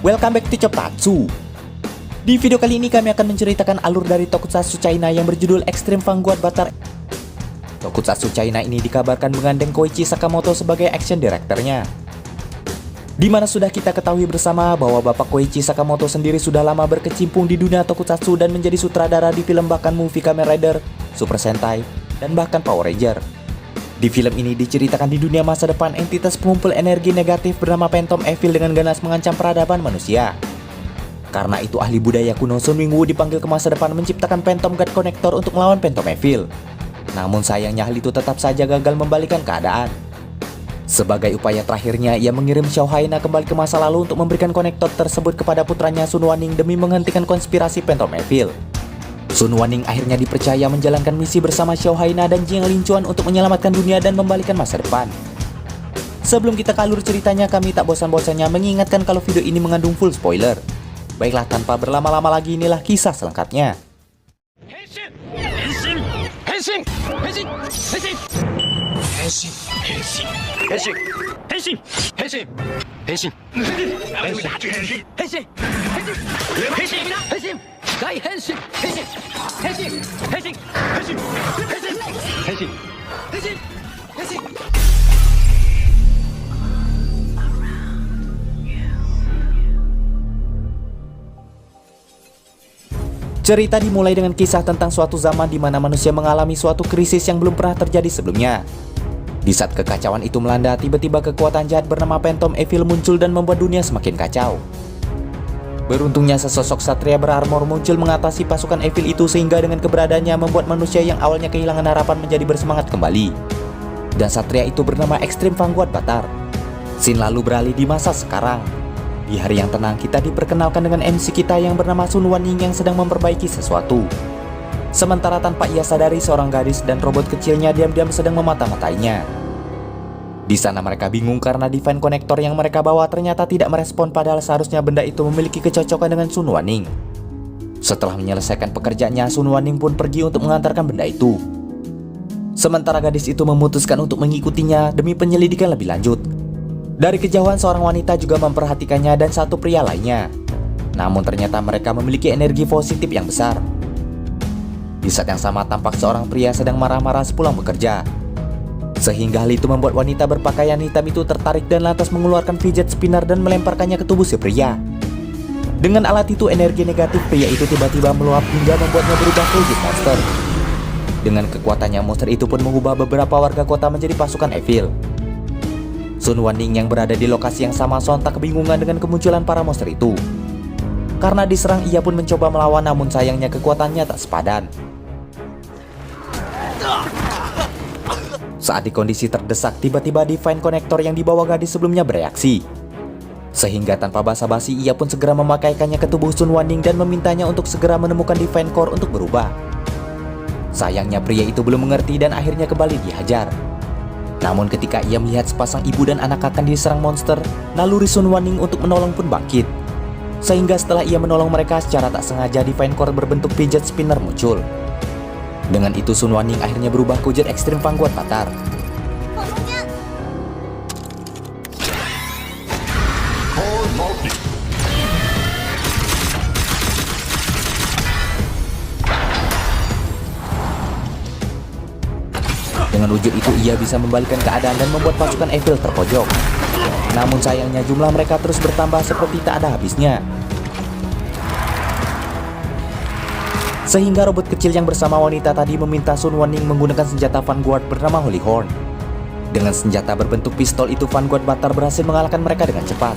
Welcome back to Choptatsu. Di video kali ini kami akan menceritakan alur dari Tokusatsu China yang berjudul Extreme Vanguard Battle. Tokusatsu China ini dikabarkan menggandeng Koichi Sakamoto sebagai action directornya. Di mana sudah kita ketahui bersama bahwa Bapak Koichi Sakamoto sendiri sudah lama berkecimpung di dunia Tokusatsu dan menjadi sutradara di film bahkan movie Kamen Rider, Super Sentai, dan bahkan Power Ranger. Di film ini diceritakan di dunia masa depan entitas pengumpul energi negatif bernama Phantom Evil dengan ganas mengancam peradaban manusia. Karena itu ahli budaya kuno Sun Wingwu dipanggil ke masa depan menciptakan Phantom God Connector untuk melawan Phantom Evil. Namun sayangnya hal itu tetap saja gagal membalikan keadaan. Sebagai upaya terakhirnya, ia mengirim Xiao Haina kembali ke masa lalu untuk memberikan konektor tersebut kepada putranya Sun Wanning demi menghentikan konspirasi Phantom Evil. Sun Wanning akhirnya dipercaya menjalankan misi bersama Xiao Haina dan Jiang Linchuan untuk menyelamatkan dunia dan membalikan masa depan. Sebelum kita ke alur ceritanya, kami tak bosan-bosannya mengingatkan kalau video ini mengandung full spoiler. Baiklah, tanpa berlama-lama lagi, inilah kisah selengkapnya. Henshin! Henshin! Henshin! Henshin! Henshin! Henshin! Henshin! Henshin! Henshin! Henshin! Henshin! Henshin! Henshin! Henshin! Gai Henshin! Henshin! Henshin! Henshin! Henshin! Henshin! Henshin! Henshin! Cerita dimulai dengan kisah tentang suatu zaman di mana manusia mengalami suatu krisis yang belum pernah terjadi sebelumnya. Di saat kekacauan itu melanda, tiba-tiba kekuatan jahat bernama Phantom Evil muncul dan membuat dunia semakin kacau. Beruntungnya sesosok satria berarmor muncul mengatasi pasukan Evil itu sehingga dengan keberadaannya membuat manusia yang awalnya kehilangan harapan menjadi bersemangat kembali. Dan satria itu bernama Extreme Vanguard Battle. Scene lalu beralih di masa sekarang. Di hari yang tenang, kita diperkenalkan dengan MC kita yang bernama Sun Wanning yang sedang memperbaiki sesuatu. Sementara tanpa ia sadari, seorang gadis dan robot kecilnya diam-diam sedang memata-matainya. Di sana mereka bingung karena Divine Connector yang mereka bawa ternyata tidak merespon, padahal seharusnya benda itu memiliki kecocokan dengan Sun Wanning. Setelah menyelesaikan pekerjaannya, Sun Wanning pun pergi untuk mengantarkan benda itu. Sementara gadis itu memutuskan untuk mengikutinya demi penyelidikan lebih lanjut. Dari kejauhan seorang wanita juga memperhatikannya dan satu pria lainnya. Namun ternyata mereka memiliki energi positif yang besar. Di saat yang sama tampak seorang pria sedang marah-marah sepulang bekerja. Sehingga hal itu membuat wanita berpakaian hitam itu tertarik dan lantas mengeluarkan fidget spinner dan melemparkannya ke tubuh si pria. Dengan alat itu, energi negatif pria itu tiba-tiba meluap hingga membuatnya berubah menjadi monster. Dengan kekuatannya, monster itu pun mengubah beberapa warga kota menjadi pasukan Evil. Sun Wanning yang berada di lokasi yang sama sontak kebingungan dengan kemunculan para monster itu. Karena diserang, ia pun mencoba melawan, namun sayangnya kekuatannya tak sepadan. Saat di kondisi terdesak, tiba-tiba Divine Connector yang dibawa gadis sebelumnya bereaksi. Sehingga tanpa basa-basi, ia pun segera memakaikannya ke tubuh Sun Wanning dan memintanya untuk segera menemukan Divine Core untuk berubah. Sayangnya pria itu belum mengerti dan akhirnya kembali dihajar. Namun ketika ia melihat sepasang ibu dan anak akan diserang monster, naluri Sun Wanning untuk menolong pun bangkit. Sehingga setelah ia menolong mereka, secara tak sengaja Divine Core berbentuk fidget spinner muncul. Dengan itu Sun Wanning akhirnya berubah ke wujud Extreme Vanguard Battle. Dengan wujud itu ia bisa membalikkan keadaan dan membuat pasukan Evil terpojok. Namun sayangnya jumlah mereka terus bertambah seperti tak ada habisnya. Sehingga robot kecil yang bersama wanita tadi meminta Sun Wanning menggunakan senjata Vanguard bernama Holy Horn. Dengan senjata berbentuk pistol itu, Vanguard Battle berhasil mengalahkan mereka dengan cepat.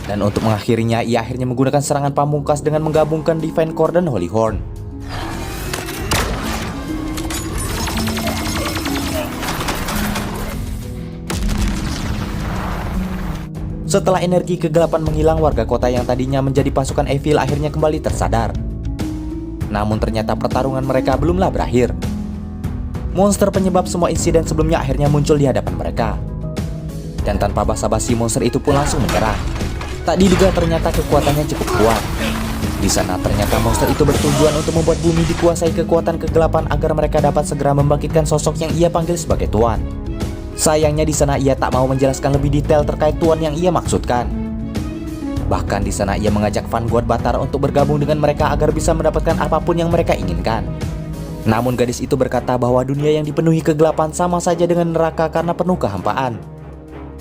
Dan untuk mengakhirinya, ia akhirnya menggunakan serangan pamungkas dengan menggabungkan Divine Core dan Holy Horn. Setelah energi kegelapan menghilang, warga kota yang tadinya menjadi pasukan Evil akhirnya kembali tersadar. Namun ternyata pertarungan mereka belumlah berakhir. Monster penyebab semua insiden sebelumnya akhirnya muncul di hadapan mereka. Dan tanpa basa-basi, monster itu pun langsung menyerah. Tak diduga ternyata kekuatannya cukup kuat. Di sana ternyata monster itu bertujuan untuk membuat bumi dikuasai kekuatan kegelapan agar mereka dapat segera membangkitkan sosok yang ia panggil sebagai Tuan. Sayangnya di sana ia tak mau menjelaskan lebih detail terkait Tuan yang ia maksudkan. Bahkan di sana ia mengajak Vanguard Batar untuk bergabung dengan mereka agar bisa mendapatkan apapun yang mereka inginkan. Namun gadis itu berkata bahwa dunia yang dipenuhi kegelapan sama saja dengan neraka karena penuh kehampaan.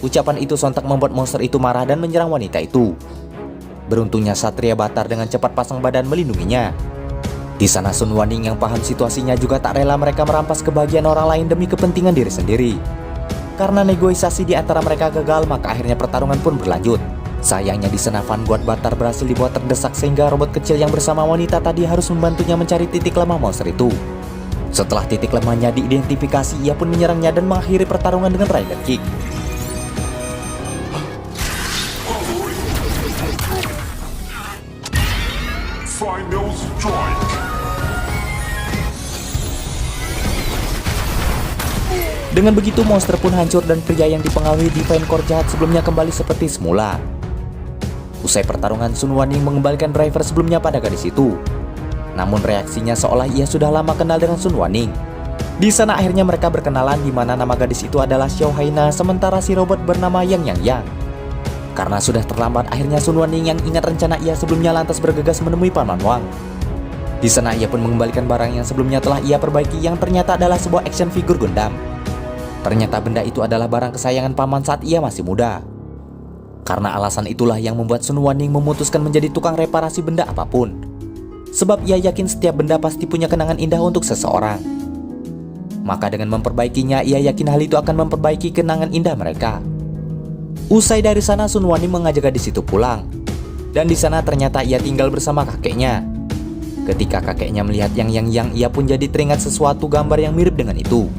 Ucapan itu sontak membuat monster itu marah dan menyerang wanita itu. Beruntungnya Satria Batar dengan cepat pasang badan melindunginya. Di sana Sun Wanning yang paham situasinya juga tak rela mereka merampas kebahagiaan orang lain demi kepentingan diri sendiri. Karena negosiasi di antara mereka gagal, maka akhirnya pertarungan pun berlanjut. Sayangnya di sana Vanguard Batar berhasil dibuat terdesak sehingga robot kecil yang bersama wanita tadi harus membantunya mencari titik lemah monster itu. Setelah titik lemahnya diidentifikasi, ia pun menyerangnya dan mengakhiri pertarungan dengan Rider Kick. Final strike. Dengan begitu monster pun hancur dan pria yang dipengaruhi Divine Core jahat sebelumnya kembali seperti semula. Usai pertarungan, Sun Wanning mengembalikan driver sebelumnya pada gadis itu. Namun reaksinya seolah ia sudah lama kenal dengan Sun Wanning. Di sana akhirnya mereka berkenalan di mana nama gadis itu adalah Xiao Haina sementara si robot bernama Yang. Karena sudah terlambat, akhirnya Sun Wanning yang ingat rencana ia sebelumnya lantas bergegas menemui Paman Wang. Di sana ia pun mengembalikan barang yang sebelumnya telah ia perbaiki yang ternyata adalah sebuah action figure Gundam. Ternyata benda itu adalah barang kesayangan paman saat ia masih muda. Karena alasan itulah yang membuat Sun Wanning memutuskan menjadi tukang reparasi benda apapun. Sebab ia yakin setiap benda pasti punya kenangan indah untuk seseorang. Maka dengan memperbaikinya, ia yakin hal itu akan memperbaiki kenangan indah mereka. Usai dari sana, Sun Wanning mengajak gadis itu pulang. Dan di sana ternyata ia tinggal bersama kakeknya. Ketika kakeknya melihat Yang, ia pun jadi teringat sesuatu gambar yang mirip dengan itu.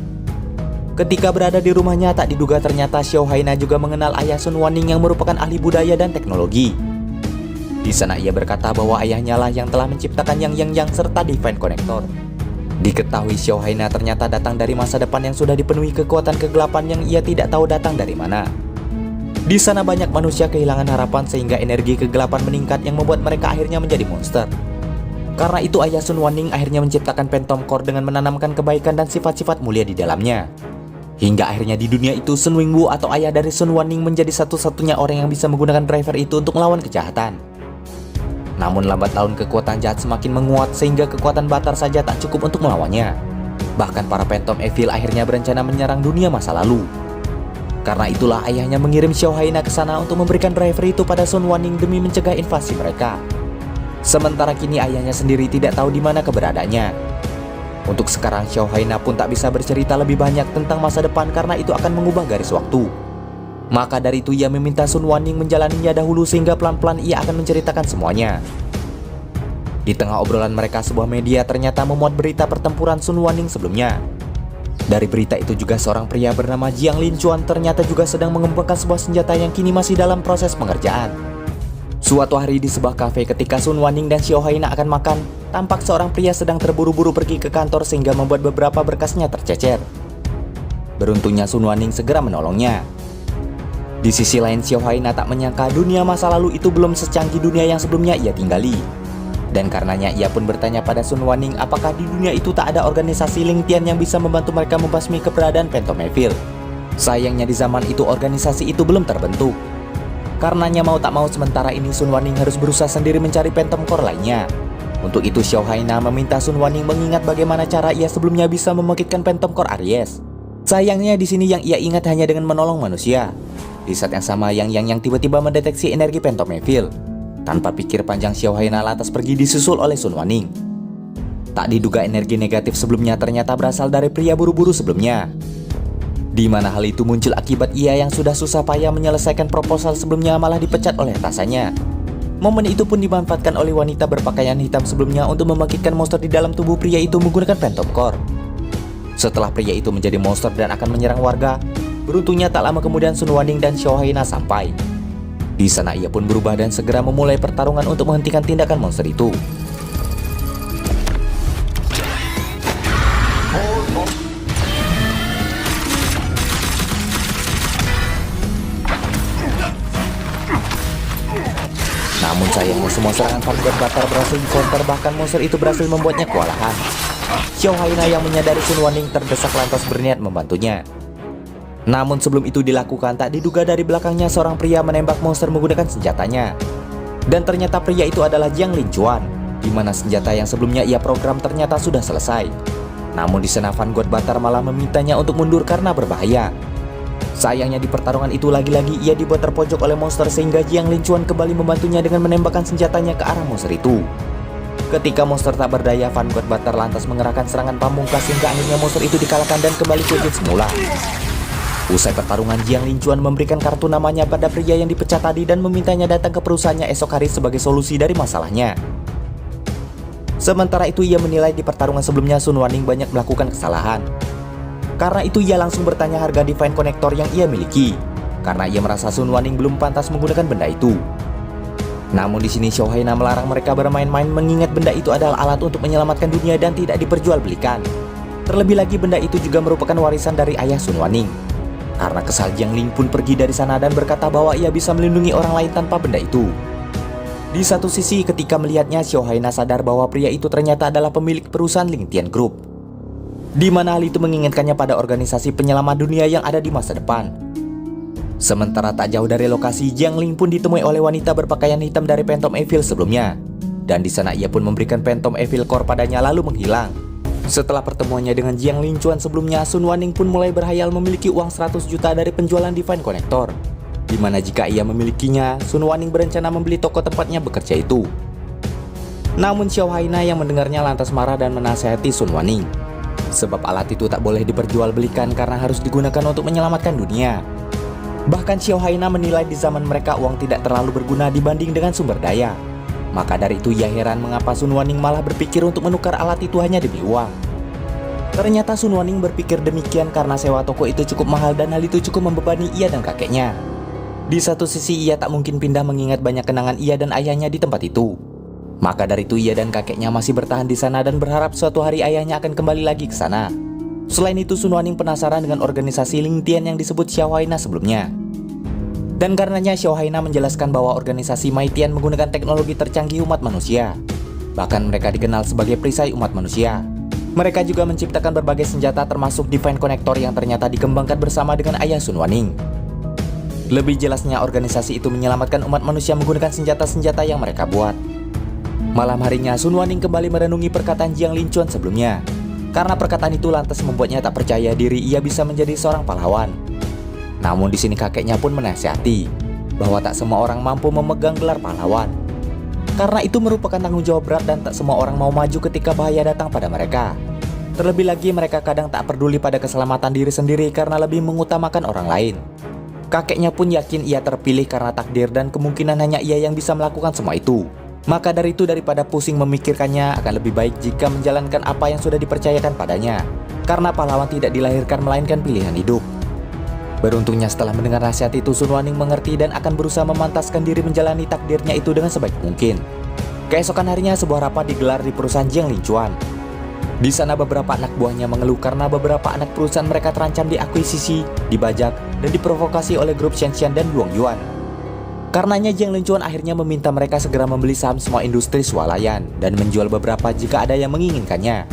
Ketika berada di rumahnya, tak diduga ternyata Xiao Haina juga mengenal ayah Sun Wanning yang merupakan ahli budaya dan teknologi. Di sana ia berkata bahwa ayahnya lah yang telah menciptakan Yang serta Divine Connector. Diketahui Xiao Haina ternyata datang dari masa depan yang sudah dipenuhi kekuatan kegelapan yang ia tidak tahu datang dari mana. Di sana banyak manusia kehilangan harapan sehingga energi kegelapan meningkat yang membuat mereka akhirnya menjadi monster. Karena itu ayah Sun Wanning akhirnya menciptakan Phantom Core dengan menanamkan kebaikan dan sifat-sifat mulia di dalamnya. Hingga akhirnya di dunia itu Sun Wingwu atau ayah dari Sun Wanning menjadi satu-satunya orang yang bisa menggunakan driver itu untuk melawan kejahatan. Namun lambat laun kekuatan jahat semakin menguat sehingga kekuatan Batar saja tak cukup untuk melawannya. Bahkan para Phantom Evil akhirnya berencana menyerang dunia masa lalu. Karena itulah ayahnya mengirim Xiao Haina ke sana untuk memberikan driver itu pada Sun Wanning demi mencegah invasi mereka. Sementara kini ayahnya sendiri tidak tahu di mana keberadaannya. Untuk sekarang Xiao Haina pun tak bisa bercerita lebih banyak tentang masa depan karena itu akan mengubah garis waktu. Maka dari itu ia meminta Sun Wanning menjalaninya dahulu sehingga pelan-pelan ia akan menceritakan semuanya. Di tengah obrolan mereka, sebuah media ternyata memuat berita pertempuran Sun Wanning sebelumnya. Dari berita itu juga seorang pria bernama Jiang Linchuan ternyata juga sedang mengembangkan sebuah senjata yang kini masih dalam proses pengerjaan. Suatu hari di sebuah kafe ketika Sun Wanning dan Xiao Haina akan makan, tampak seorang pria sedang terburu-buru pergi ke kantor sehingga membuat beberapa berkasnya tercecer. Beruntungnya Sun Wanning segera menolongnya. Di sisi lain Xiao Haina tak menyangka dunia masa lalu itu belum secanggih dunia yang sebelumnya ia tinggali. Dan karenanya ia pun bertanya pada Sun Wanning apakah di dunia itu tak ada organisasi Lingtian yang bisa membantu mereka membasmi keberadaan Phantom Evil. Sayangnya di zaman itu organisasi itu belum terbentuk. Karenanya mau tak mau sementara ini Sun Wanning harus berusaha sendiri mencari Phantom Core lainnya. Untuk itu Xiao Haina meminta Sun Wanning mengingat bagaimana cara ia sebelumnya bisa membangkitkan Phantom Core Aries. Sayangnya di sini yang ia ingat hanya dengan menolong manusia. Di saat yang sama yang tiba-tiba mendeteksi energi Phantom Evil. Tanpa pikir panjang Xiao Haina lantas pergi disusul oleh Sun Wanning. Tak diduga energi negatif sebelumnya ternyata berasal dari pria buru-buru sebelumnya. Di mana hal itu muncul akibat ia yang sudah susah payah menyelesaikan proposal sebelumnya malah dipecat oleh atasannya. Momen itu pun dimanfaatkan oleh wanita berpakaian hitam sebelumnya untuk membangkitkan monster di dalam tubuh pria itu menggunakan Phantom Core. Setelah pria itu menjadi monster dan akan menyerang warga, beruntungnya tak lama kemudian Sun Wanning dan Xiao Haina sampai. Di sana ia pun berubah dan segera memulai pertarungan untuk menghentikan tindakan monster itu. Namun sayangnya semua serangan Vanguard Butter berhasil di-counter, bahkan monster itu berhasil membuatnya kewalahan. Xiao Haina yang menyadari Sun Wanning terdesak lantas berniat membantunya. Namun sebelum itu dilakukan, tak diduga dari belakangnya seorang pria menembak monster menggunakan senjatanya. Dan ternyata pria itu adalah Jiang Linchuan, di mana senjata yang sebelumnya ia program ternyata sudah selesai. Namun di sana Vanguard Butter malah memintanya untuk mundur karena berbahaya. Sayangnya di pertarungan itu lagi-lagi ia dibuat terpojok oleh monster sehingga Jiang Linchuan kembali membantunya dengan menembakkan senjatanya ke arah monster itu. Ketika monster tak berdaya, Vanguard Butter lantas mengerahkan serangan pamungkas hingga akhirnya monster itu dikalahkan dan kembali ke wujud semula. Usai pertarungan, Jiang Linchuan memberikan kartu namanya pada pria yang dipecat tadi dan memintanya datang ke perusahaannya esok hari sebagai solusi dari masalahnya. Sementara itu ia menilai di pertarungan sebelumnya Sun Wanning banyak melakukan kesalahan. Karena itu ia langsung bertanya harga Divine Connector yang ia miliki, karena ia merasa Sun Wanning belum pantas menggunakan benda itu. Namun di sini Xiao Haina melarang mereka bermain-main mengingat benda itu adalah alat untuk menyelamatkan dunia dan tidak diperjualbelikan. Terlebih lagi benda itu juga merupakan warisan dari ayah Sun Wanning. Karena kesal, Jiang Ling pun pergi dari sana dan berkata bahwa ia bisa melindungi orang lain tanpa benda itu. Di satu sisi ketika melihatnya, Xiao Haina sadar bahwa pria itu ternyata adalah pemilik perusahaan Lingtian Group, di mana hal itu mengingatkannya pada organisasi penyelamat dunia yang ada di masa depan. Sementara tak jauh dari lokasi, Jiang Ling pun ditemui oleh wanita berpakaian hitam dari Phantom Evil sebelumnya. Dan di sana ia pun memberikan Phantom Evil Core padanya lalu menghilang. Setelah pertemuannya dengan Jiang Linchuan sebelumnya, Sun Wanning pun mulai berhayal memiliki uang 100 juta dari penjualan Divine Connector. Di mana jika ia memilikinya, Sun Wanning berencana membeli toko tempatnya bekerja itu. Namun Xiao Haina yang mendengarnya lantas marah dan menasihati Sun Wanning. Sebab alat itu tak boleh diperjualbelikan karena harus digunakan untuk menyelamatkan dunia. Bahkan Xiao Haina menilai di zaman mereka uang tidak terlalu berguna dibanding dengan sumber daya. Maka dari itu ia heran mengapa Sun Wanning malah berpikir untuk menukar alat itu hanya demi uang. Ternyata Sun Wanning berpikir demikian karena sewa toko itu cukup mahal dan hal itu cukup membebani ia dan kakeknya. Di satu sisi ia tak mungkin pindah mengingat banyak kenangan ia dan ayahnya di tempat itu. Maka dari itu ia dan kakeknya masih bertahan di sana dan berharap suatu hari ayahnya akan kembali lagi ke sana. Selain itu Sun Wanning penasaran dengan organisasi Lingtian yang disebut Xiao Haina sebelumnya. Dan karenanya Xiao Haina menjelaskan bahwa organisasi Maitian menggunakan teknologi tercanggih umat manusia. Bahkan mereka dikenal sebagai perisai umat manusia. Mereka juga menciptakan berbagai senjata termasuk Divine Connector yang ternyata dikembangkan bersama dengan ayah Sun Wanning. Lebih jelasnya organisasi itu menyelamatkan umat manusia menggunakan senjata-senjata yang mereka buat. Malam harinya Sun Wanning kembali merenungi perkataan Jiang Linchuan sebelumnya. Karena perkataan itu lantas membuatnya tak percaya diri ia bisa menjadi seorang pahlawan. Namun di sini kakeknya pun menasihati bahwa tak semua orang mampu memegang gelar pahlawan. Karena itu merupakan tanggung jawab berat dan tak semua orang mau maju ketika bahaya datang pada mereka. Terlebih lagi mereka kadang tak peduli pada keselamatan diri sendiri karena lebih mengutamakan orang lain. Kakeknya pun yakin ia terpilih karena takdir dan kemungkinan hanya ia yang bisa melakukan semua itu. Maka dari itu daripada pusing memikirkannya, akan lebih baik jika menjalankan apa yang sudah dipercayakan padanya. Karena pahlawan tidak dilahirkan melainkan pilihan hidup. Beruntungnya setelah mendengar nasihat itu, Sun Wanning mengerti dan akan berusaha memantaskan diri menjalani takdirnya itu dengan sebaik mungkin. Keesokan harinya sebuah rapat digelar di perusahaan Jiang Linchuan. Di sana beberapa anak buahnya mengeluh karena beberapa anak perusahaan mereka terancam diakuisisi, dibajak, dan diprovokasi oleh grup Shenzhen dan Luong Yuan. Karenanya Jiang Linchuan akhirnya meminta mereka segera membeli saham semua industri swalayan dan menjual beberapa jika ada yang menginginkannya.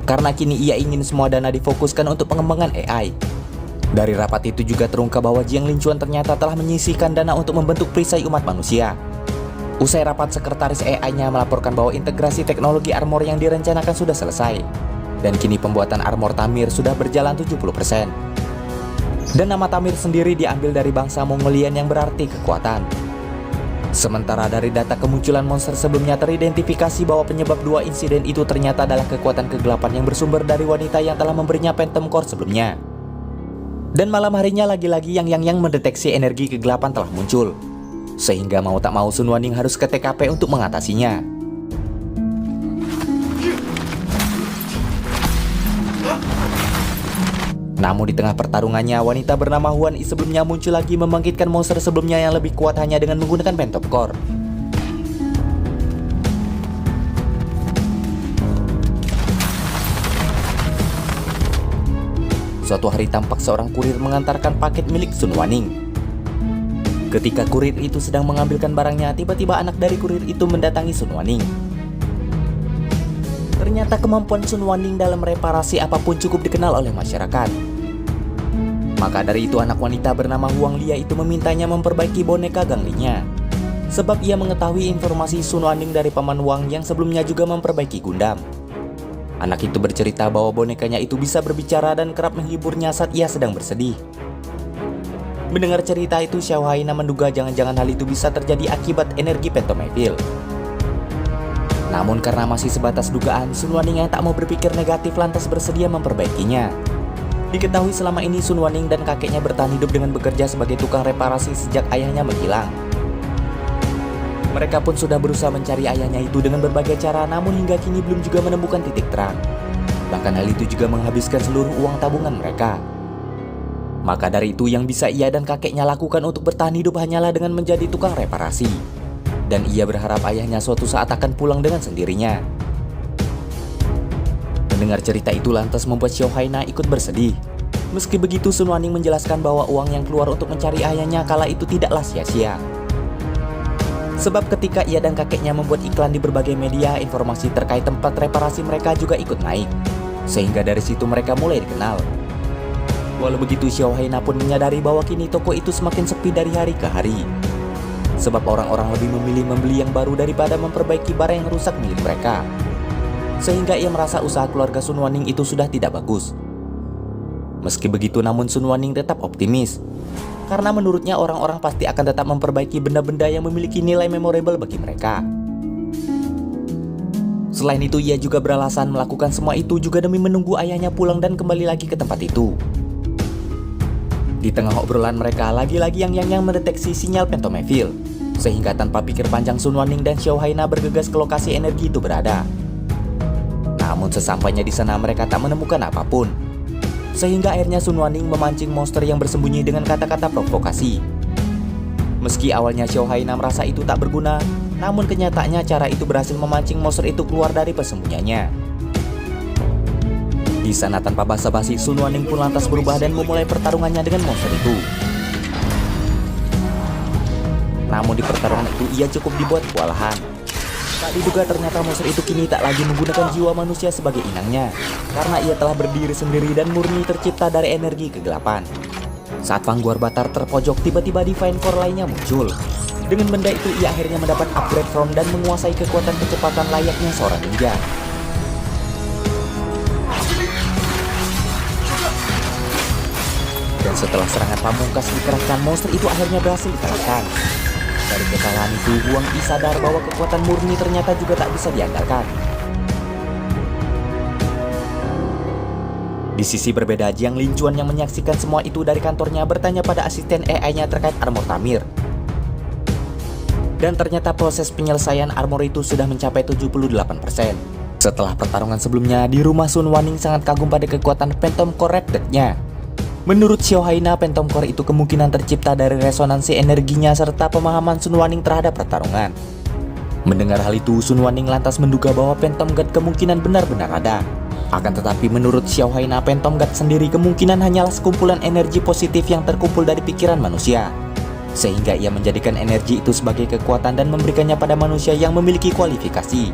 Karena kini ia ingin semua dana difokuskan untuk pengembangan AI. Dari rapat itu juga terungkap bahwa Jiang Linchuan ternyata telah menyisihkan dana untuk membentuk perisai umat manusia. Usai rapat, sekretaris AI-nya melaporkan bahwa integrasi teknologi armor yang direncanakan sudah selesai. Dan kini pembuatan armor Tamir sudah berjalan 70%. Dan nama Tamir sendiri diambil dari bangsa Mongolian yang berarti kekuatan. Sementara dari data kemunculan monster sebelumnya teridentifikasi bahwa penyebab dua insiden itu ternyata adalah kekuatan kegelapan yang bersumber dari wanita yang telah memberinya Phantom Core sebelumnya. Dan malam harinya lagi-lagi yang mendeteksi energi kegelapan telah muncul. Sehingga mau tak mau Sun Wanning harus ke TKP untuk mengatasinya. Namun di tengah pertarungannya, wanita bernama Huan Yi sebelumnya muncul lagi membangkitkan monster sebelumnya yang lebih kuat hanya dengan menggunakan Phantom Core. Suatu hari tampak seorang kurir mengantarkan paket milik Sun Wanning. Ketika kurir itu sedang mengambilkan barangnya, tiba-tiba anak dari kurir itu mendatangi Sun Wanning. Ternyata kemampuan Sun Wanning dalam reparasi apapun cukup dikenal oleh masyarakat. Maka dari itu anak wanita bernama Huang Lia itu memintanya memperbaiki boneka Ganglinya. Sebab ia mengetahui informasi Sun Wanning dari paman Wang yang sebelumnya juga memperbaiki Gundam. Anak itu bercerita bahwa bonekanya itu bisa berbicara dan kerap menghiburnya saat ia sedang bersedih. Mendengar cerita itu, Xiao Haina menduga jangan-jangan hal itu bisa terjadi akibat energi Phantom Evil. Namun karena masih sebatas dugaan, Sun Wanning yang tak mau berpikir negatif lantas bersedia memperbaikinya. Diketahui selama ini Sun Wanning dan kakeknya bertahan hidup dengan bekerja sebagai tukang reparasi sejak ayahnya menghilang. Mereka pun sudah berusaha mencari ayahnya itu dengan berbagai cara, namun hingga kini belum juga menemukan titik terang. Bahkan hal itu juga menghabiskan seluruh uang tabungan mereka. Maka dari itu yang bisa ia dan kakeknya lakukan untuk bertahan hidup hanyalah dengan menjadi tukang reparasi. Dan ia berharap ayahnya suatu saat akan pulang dengan sendirinya. Mendengar cerita itu lantas membuat Xiao Haina ikut bersedih. Meski begitu, Sun Wanning menjelaskan bahwa uang yang keluar untuk mencari ayahnya kala itu tidaklah sia-sia. Sebab ketika ia dan kakeknya membuat iklan di berbagai media, informasi terkait tempat reparasi mereka juga ikut naik. Sehingga dari situ mereka mulai dikenal. Walau begitu, Xiao Haina pun menyadari bahwa kini toko itu semakin sepi dari hari ke hari. Sebab orang-orang lebih memilih membeli yang baru daripada memperbaiki barang yang rusak milik mereka. Sehingga ia merasa usaha keluarga Sun Wanning itu sudah tidak bagus. Meski begitu, namun Sun Wanning tetap optimis. Karena menurutnya orang-orang pasti akan tetap memperbaiki benda-benda yang memiliki nilai memorable bagi mereka. Selain itu, ia juga beralasan melakukan semua itu juga demi menunggu ayahnya pulang dan kembali lagi ke tempat itu. Di tengah obrolan mereka, lagi-lagi Yang mendeteksi sinyal Phantom Evil. Sehingga tanpa pikir panjang, Sun Wanning dan Xiao Haina bergegas ke lokasi energi itu berada. Namun sesampainya di sana mereka tak menemukan apapun. Sehingga akhirnya Sun Wanning memancing monster yang bersembunyi dengan kata-kata provokasi. Meski awalnya Xiao Haina merasa itu tak berguna, namun kenyataannya cara itu berhasil memancing monster itu keluar dari persembunyiannya. Di sana tanpa basa-basi, Sun Wanning pun lantas berubah dan memulai pertarungannya dengan monster itu. Namun di pertarungan itu ia cukup dibuat kewalahan. Tak diduga ternyata monster itu kini tak lagi menggunakan jiwa manusia sebagai inangnya, karena ia telah berdiri sendiri dan murni tercipta dari energi kegelapan. Saat Fangguar Batar terpojok, tiba-tiba Divine Core lainnya muncul. Dengan benda itu ia akhirnya mendapat upgrade from dan menguasai kekuatan kecepatan layaknya seorang ninja. Dan setelah serangan pamungkas dikerahkan, monster itu akhirnya berhasil dikalahkan. Dari kekalahan itu, Huang Yi sadar bahwa kekuatan murni ternyata juga tak bisa diandalkan. Di sisi berbeda, Jiang Linchuan yang menyaksikan semua itu dari kantornya bertanya pada asisten AI-nya terkait armor Tamir. Dan ternyata proses penyelesaian armor itu sudah mencapai 78%. Setelah pertarungan sebelumnya, di rumah Sun Wanning sangat kagum pada kekuatan Phantom Core Red-nya. Menurut Xiao Haina, Phantom Core itu kemungkinan tercipta dari resonansi energinya serta pemahaman Sun Wanning terhadap pertarungan. Mendengar hal itu, Sun Wanning lantas menduga bahwa Phantom God kemungkinan benar-benar ada. Akan tetapi menurut Xiao Haina, Phantom God sendiri kemungkinan hanyalah sekumpulan energi positif yang terkumpul dari pikiran manusia. Sehingga ia menjadikan energi itu sebagai kekuatan dan memberikannya pada manusia yang memiliki kualifikasi.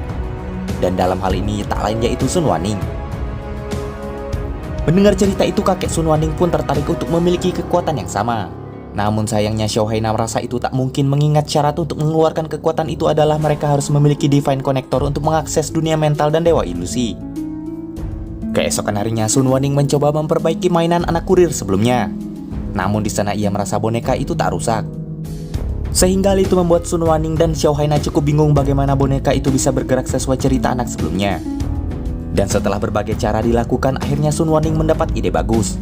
Dan dalam hal ini tak lain yaitu Sun Wanning. Mendengar cerita itu, kakek Sun Wanning pun tertarik untuk memiliki kekuatan yang sama. Namun sayangnya Xiao Haina merasa itu tak mungkin mengingat syarat untuk mengeluarkan kekuatan itu adalah mereka harus memiliki Divine Connector untuk mengakses dunia mental dan dewa ilusi. Keesokan harinya Sun Wanning mencoba memperbaiki mainan anak kurir sebelumnya. Namun di sana ia merasa boneka itu tak rusak. Sehingga hal itu membuat Sun Wanning dan Xiao Haina cukup bingung bagaimana boneka itu bisa bergerak sesuai cerita anak sebelumnya. Dan setelah berbagai cara dilakukan, akhirnya Sun Wanning mendapat ide bagus.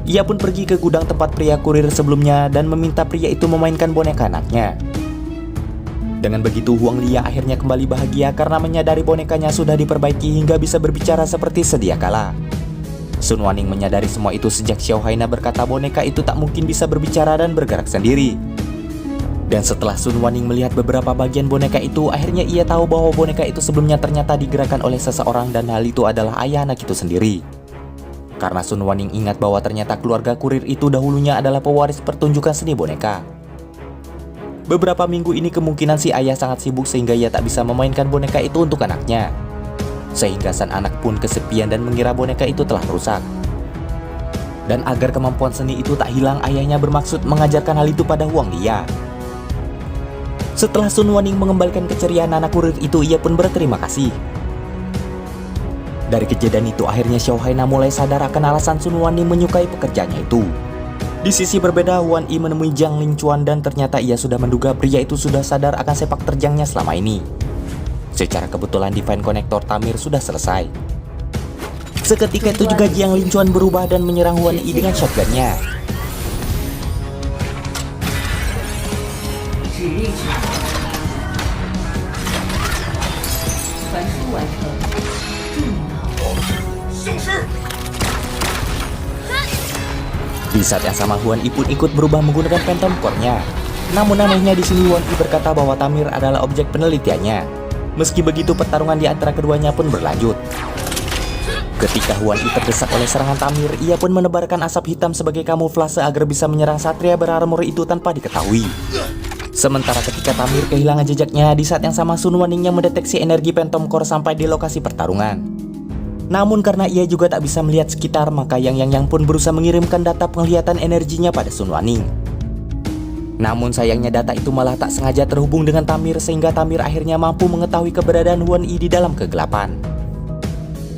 Ia pun pergi ke gudang tempat pria kurir sebelumnya dan meminta pria itu memainkan boneka anaknya. Dengan begitu, Huang Lia akhirnya kembali bahagia karena menyadari bonekanya sudah diperbaiki hingga bisa berbicara seperti sedia kala. Sun Wanning menyadari semua itu sejak Xiao Haina berkata boneka itu tak mungkin bisa berbicara dan bergerak sendiri. Dan setelah Sun Wanning melihat beberapa bagian boneka itu, akhirnya ia tahu bahwa boneka itu sebelumnya ternyata digerakkan oleh seseorang dan hal itu adalah ayah anak itu sendiri. Karena Sun Wanning ingat bahwa ternyata keluarga kurir itu dahulunya adalah pewaris pertunjukan seni boneka. Beberapa minggu ini kemungkinan si ayah sangat sibuk sehingga ia tak bisa memainkan boneka itu untuk anaknya. Sehingga sang anak pun kesepian dan mengira boneka itu telah rusak. Dan agar kemampuan seni itu tak hilang, ayahnya bermaksud mengajarkan hal itu pada Huang Lia. Setelah Sun Wanning mengembalikan keceriaan anak murid itu, ia pun berterima kasih. Dari kejadian itu akhirnya Xiao Haina mulai sadar akan alasan Sun Wanning menyukai pekerjaannya itu. Di sisi berbeda, Huan Yi menemui Jiang Lingquan dan ternyata ia sudah menduga pria itu sudah sadar akan sepak terjangnya selama ini. Secara kebetulan Divine Connector Tamir sudah selesai. Seketika itu juga Jiang Lingquan berubah dan menyerang Huan Yi dengan shotgunnya. Di saat yang sama Huan Yi pun ikut berubah menggunakan Phantom Core-nya. Namun anehnya di sini Huan Yi berkata bahwa Tamir adalah objek penelitiannya. Meski begitu pertarungan di antara keduanya pun berlanjut. Ketika Huan Yi terdesak oleh serangan Tamir, ia pun menebarkan asap hitam sebagai kamuflase agar bisa menyerang satria berarmor itu tanpa diketahui. Sementara ketika Tamir kehilangan jejaknya, di saat yang sama Sun Wanning yang mendeteksi energi Phantom Core sampai di lokasi pertarungan. Namun karena ia juga tak bisa melihat sekitar, maka Yang pun berusaha mengirimkan data penglihatan energinya pada Sun Wanning. Namun sayangnya data itu malah tak sengaja terhubung dengan Tamir sehingga Tamir akhirnya mampu mengetahui keberadaan Huan Yi di dalam kegelapan.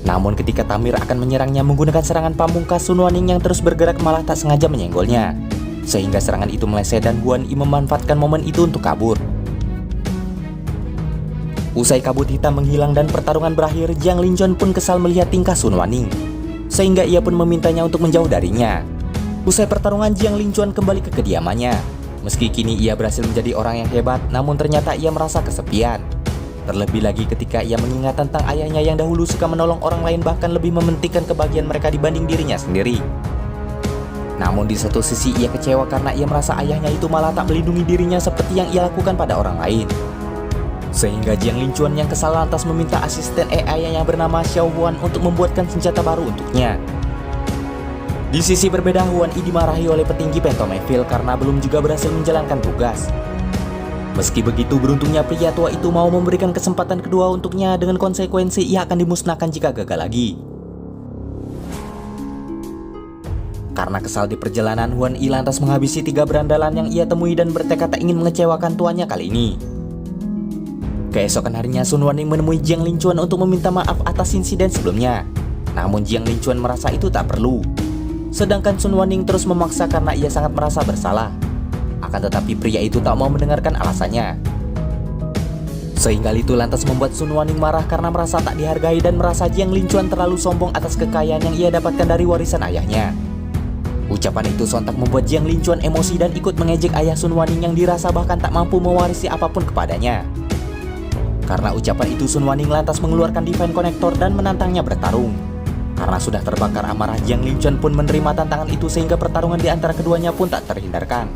Namun ketika Tamir akan menyerangnya menggunakan serangan pamungkas, Sun Wanning yang terus bergerak malah tak sengaja menyenggolnya. Sehingga serangan itu meleset dan Huan Yi memanfaatkan momen itu untuk kabur. Usai kabut hitam menghilang dan pertarungan berakhir, Jiang Lingquan pun kesal melihat tingkah Sun Wanning. Sehingga ia pun memintanya untuk menjauh darinya. Usai pertarungan, Jiang Lingquan kembali ke kediamannya. Meski kini ia berhasil menjadi orang yang hebat, namun ternyata ia merasa kesepian. Terlebih lagi ketika ia mengingat tentang ayahnya yang dahulu suka menolong orang lain, bahkan lebih mementingkan kebahagiaan mereka dibanding dirinya sendiri. Namun di satu sisi ia kecewa karena ia merasa ayahnya itu malah tak melindungi dirinya seperti yang ia lakukan pada orang lain. Sehingga Jiang Lingquan yang kesal lantas meminta asisten AI yang bernama Xiao Huan untuk membuatkan senjata baru untuknya. Di sisi berbeda, Huan Yi dimarahi oleh petinggi Phantom Evil karena belum juga berhasil menjalankan tugas. Meski begitu, beruntungnya pria tua itu mau memberikan kesempatan kedua untuknya dengan konsekuensi ia akan dimusnahkan jika gagal lagi. Karena kesal di perjalanan, Huan Yi lantas menghabisi 3 berandalan yang ia temui dan bertekad tak ingin mengecewakan tuannya kali ini. Keesokan harinya, Sun Wanning menemui Jiang Lingquan untuk meminta maaf atas insiden sebelumnya. Namun Jiang Lingquan merasa itu tak perlu. Sedangkan Sun Wanning terus memaksa karena ia sangat merasa bersalah. Akan tetapi pria itu tak mau mendengarkan alasannya. Sehingga itu lantas membuat Sun Wanning marah karena merasa tak dihargai dan merasa Jiang Lingquan terlalu sombong atas kekayaan yang ia dapatkan dari warisan ayahnya. Ucapan itu sontak membuat Jiang Lingquan emosi dan ikut mengejek ayah Sun Wanning yang dirasa bahkan tak mampu mewarisi apapun kepadanya. Karena ucapan itu, Sun Wanning lantas mengeluarkan Divine Connector dan menantangnya bertarung. Karena sudah terbakar amarah, Jiang Lingquan pun menerima tantangan itu sehingga pertarungan di antara keduanya pun tak terhindarkan.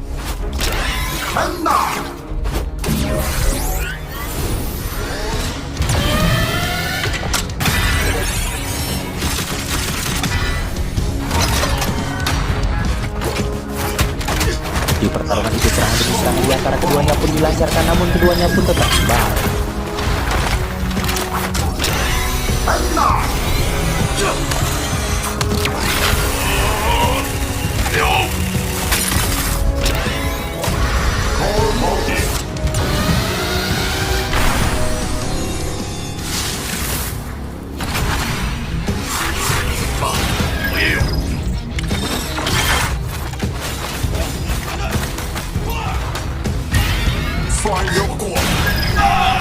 Di pertarungan itu serangan demi serangan di antara keduanya pun dilancarkan, namun keduanya pun tetap imbang.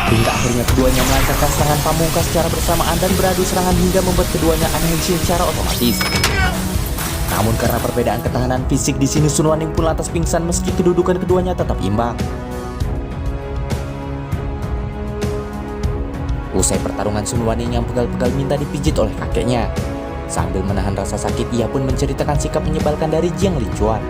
Hingga akhirnya keduanya melancarkan serangan pamungkas secara bersamaan dan beradu serangan hingga membuat keduanya annihilation secara otomatis. Namun karena perbedaan ketahanan fisik di sini, Sun Wanning pun lantas pingsan meski kedudukan keduanya tetap imbang. Usai pertarungan, Sun Wanning yang pegal-pegal minta dipijit oleh kakeknya. Sambil menahan rasa sakit, ia pun menceritakan sikap menyebalkan dari Jiang Lingquan.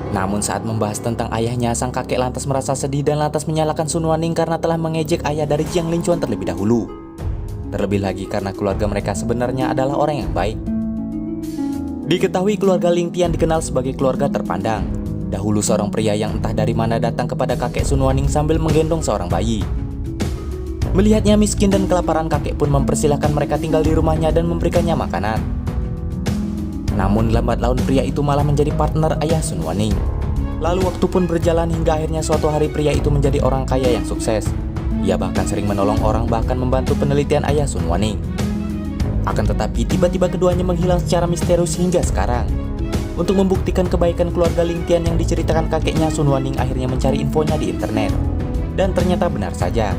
Namun saat membahas tentang ayahnya, sang kakek lantas merasa sedih dan lantas menyalahkan Sun Wanning karena telah mengejek ayah dari Jiang Lingquan terlebih dahulu. Terlebih lagi karena keluarga mereka sebenarnya adalah orang yang baik. Diketahui keluarga Ling Tian dikenal sebagai keluarga terpandang. Dahulu seorang pria yang entah dari mana datang kepada kakek Sun Wanning sambil menggendong seorang bayi. Melihatnya miskin dan kelaparan, kakek pun mempersilahkan mereka tinggal di rumahnya dan memberikannya makanan. Namun lambat laun pria itu malah menjadi partner ayah Sun Wanning. Lalu waktu pun berjalan hingga akhirnya suatu hari pria itu menjadi orang kaya yang sukses. Ia bahkan sering menolong orang, bahkan membantu penelitian ayah Sun Wanning. Akan tetapi tiba-tiba keduanya menghilang secara misterius hingga sekarang. Untuk membuktikan kebaikan keluarga Ling Tian yang diceritakan kakeknya, Sun Wanning akhirnya mencari infonya di internet. Dan ternyata benar saja.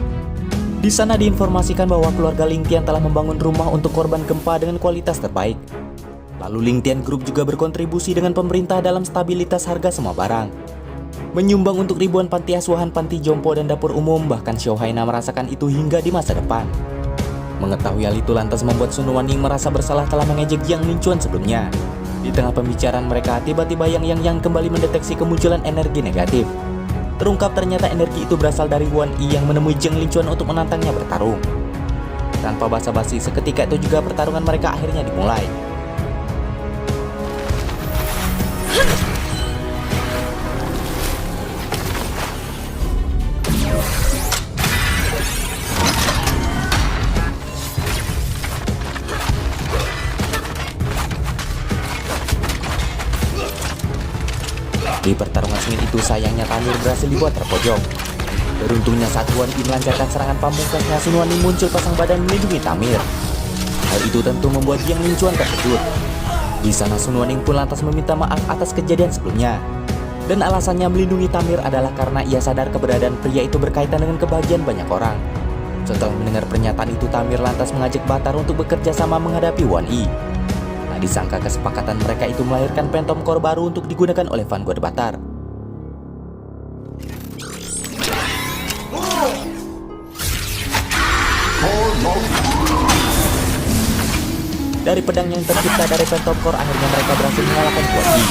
Di sana diinformasikan bahwa keluarga Ling Tian telah membangun rumah untuk korban gempa dengan kualitas terbaik. Lalu Ling Tian Group juga berkontribusi dengan pemerintah dalam stabilitas harga semua barang. Menyumbang untuk ribuan panti asuhan, panti jompo, dan dapur umum, bahkan Xiao Haina merasakan itu hingga di masa depan. Mengetahui hal itu lantas membuat Sun Wanning merasa bersalah telah mengejek Jiang Linchuan sebelumnya. Di tengah pembicaraan mereka, tiba-tiba Yang kembali mendeteksi kemunculan energi negatif. Terungkap ternyata energi itu berasal dari Wan Yi yang menemui Jiang Linchuan untuk menantangnya bertarung. Tanpa basa-basi, seketika itu juga pertarungan mereka akhirnya dimulai. Di pertarungan sengit itu sayangnya Tamir berhasil dibuat terpojok. Beruntungnya saat Wan Yi melancarkan serangan pamungkasnya, Sun Wanning muncul pasang badan melindungi Tamir. Hal itu tentu membuat Jiang Linchuan terkejut. Di sana Sun Wanning pun lantas meminta maaf atas kejadian sebelumnya. Dan alasannya melindungi Tamir adalah karena ia sadar keberadaan pria itu berkaitan dengan kebahagiaan banyak orang. Setelah mendengar pernyataan itu, Tamir lantas mengajak Batar untuk bekerja sama menghadapi Wan Yi. Disangka kesepakatan mereka itu melahirkan Phantom Core baru untuk digunakan oleh Vanguard Batar. Dari pedang yang tercipta dari Phantom Core, akhirnya mereka berhasil mengalahkan Wan Yi.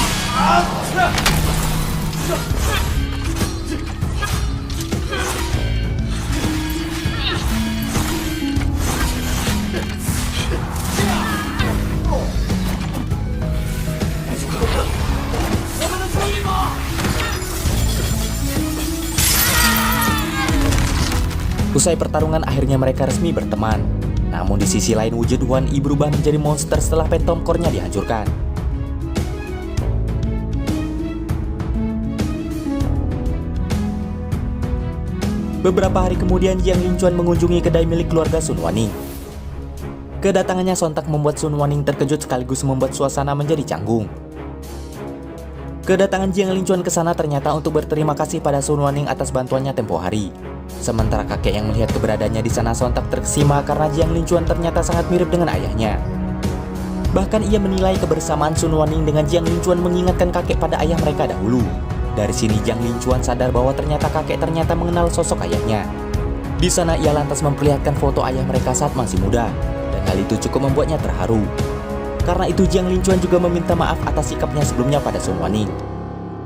Usai pertarungan akhirnya mereka resmi berteman. Namun di sisi lain wujud Wan Yi berubah menjadi monster setelah Phantom Core-nya dihancurkan. Beberapa hari kemudian Jiang Linchuan mengunjungi kedai milik keluarga Sun Wanning. Kedatangannya sontak membuat Sun Wanning terkejut sekaligus membuat suasana menjadi canggung. Kedatangan Jiang Linchuan ke sana ternyata untuk berterima kasih pada Sun Wanning atas bantuannya tempo hari. Sementara kakek yang melihat keberadaannya di sana sontak terkesima karena Jiang Linchuan ternyata sangat mirip dengan ayahnya. Bahkan ia menilai kebersamaan Sun Wanning dengan Jiang Linchuan mengingatkan kakek pada ayah mereka dahulu. Dari sini Jiang Linchuan sadar bahwa ternyata kakek ternyata mengenal sosok ayahnya. Di sana ia lantas memperlihatkan foto ayah mereka saat masih muda, dan hal itu cukup membuatnya terharu. Karena itu Jiang Linchuan juga meminta maaf atas sikapnya sebelumnya pada Sun Wanning.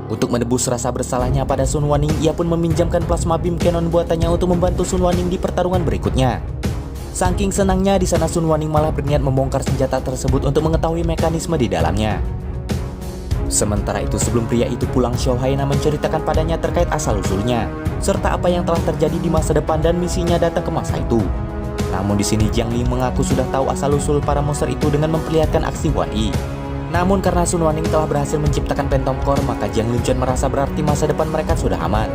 Untuk menebus rasa bersalahnya pada Sun Wanning, ia pun meminjamkan plasma beam cannon buatannya untuk membantu Sun Wanning di pertarungan berikutnya. Saking senangnya di sana Sun Wanning malah berniat membongkar senjata tersebut untuk mengetahui mekanisme di dalamnya. Sementara itu sebelum pria itu pulang, Xiao Haina menceritakan padanya terkait asal-usulnya, serta apa yang telah terjadi di masa depan dan misinya datang ke masa itu. Namun di sini Jiang Ling mengaku sudah tahu asal-usul para monster itu dengan memperlihatkan aksi Wan Yi. Namun karena Sun Wanning telah berhasil menciptakan Phantom Core, maka Jiang Linchuan merasa berarti masa depan mereka sudah aman.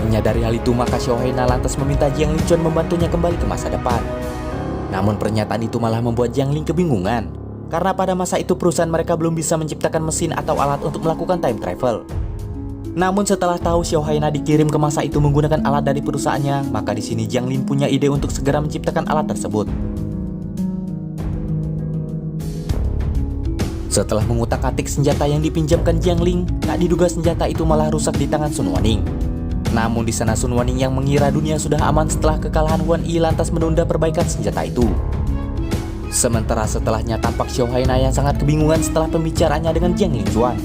Menyadari hal itu, maka Xiao Haina lantas meminta Jiang Linchuan membantunya kembali ke masa depan. Namun pernyataan itu malah membuat Jiang Ling kebingungan, karena pada masa itu perusahaan mereka belum bisa menciptakan mesin atau alat untuk melakukan time travel. Namun setelah tahu Xiao Haina dikirim ke masa itu menggunakan alat dari perusahaannya, maka di sini Jiang Ling punya ide untuk segera menciptakan alat tersebut. Setelah mengutak-atik senjata yang dipinjamkan Jiang Ling, tak diduga senjata itu malah rusak di tangan Sun Wanning. Namun di sana Sun Wanning yang mengira dunia sudah aman setelah kekalahan Wan Yi lantas menunda perbaikan senjata itu. Sementara setelahnya tampak Xiao Haina yang sangat kebingungan setelah pembicaraannya dengan Jiang Linchuan.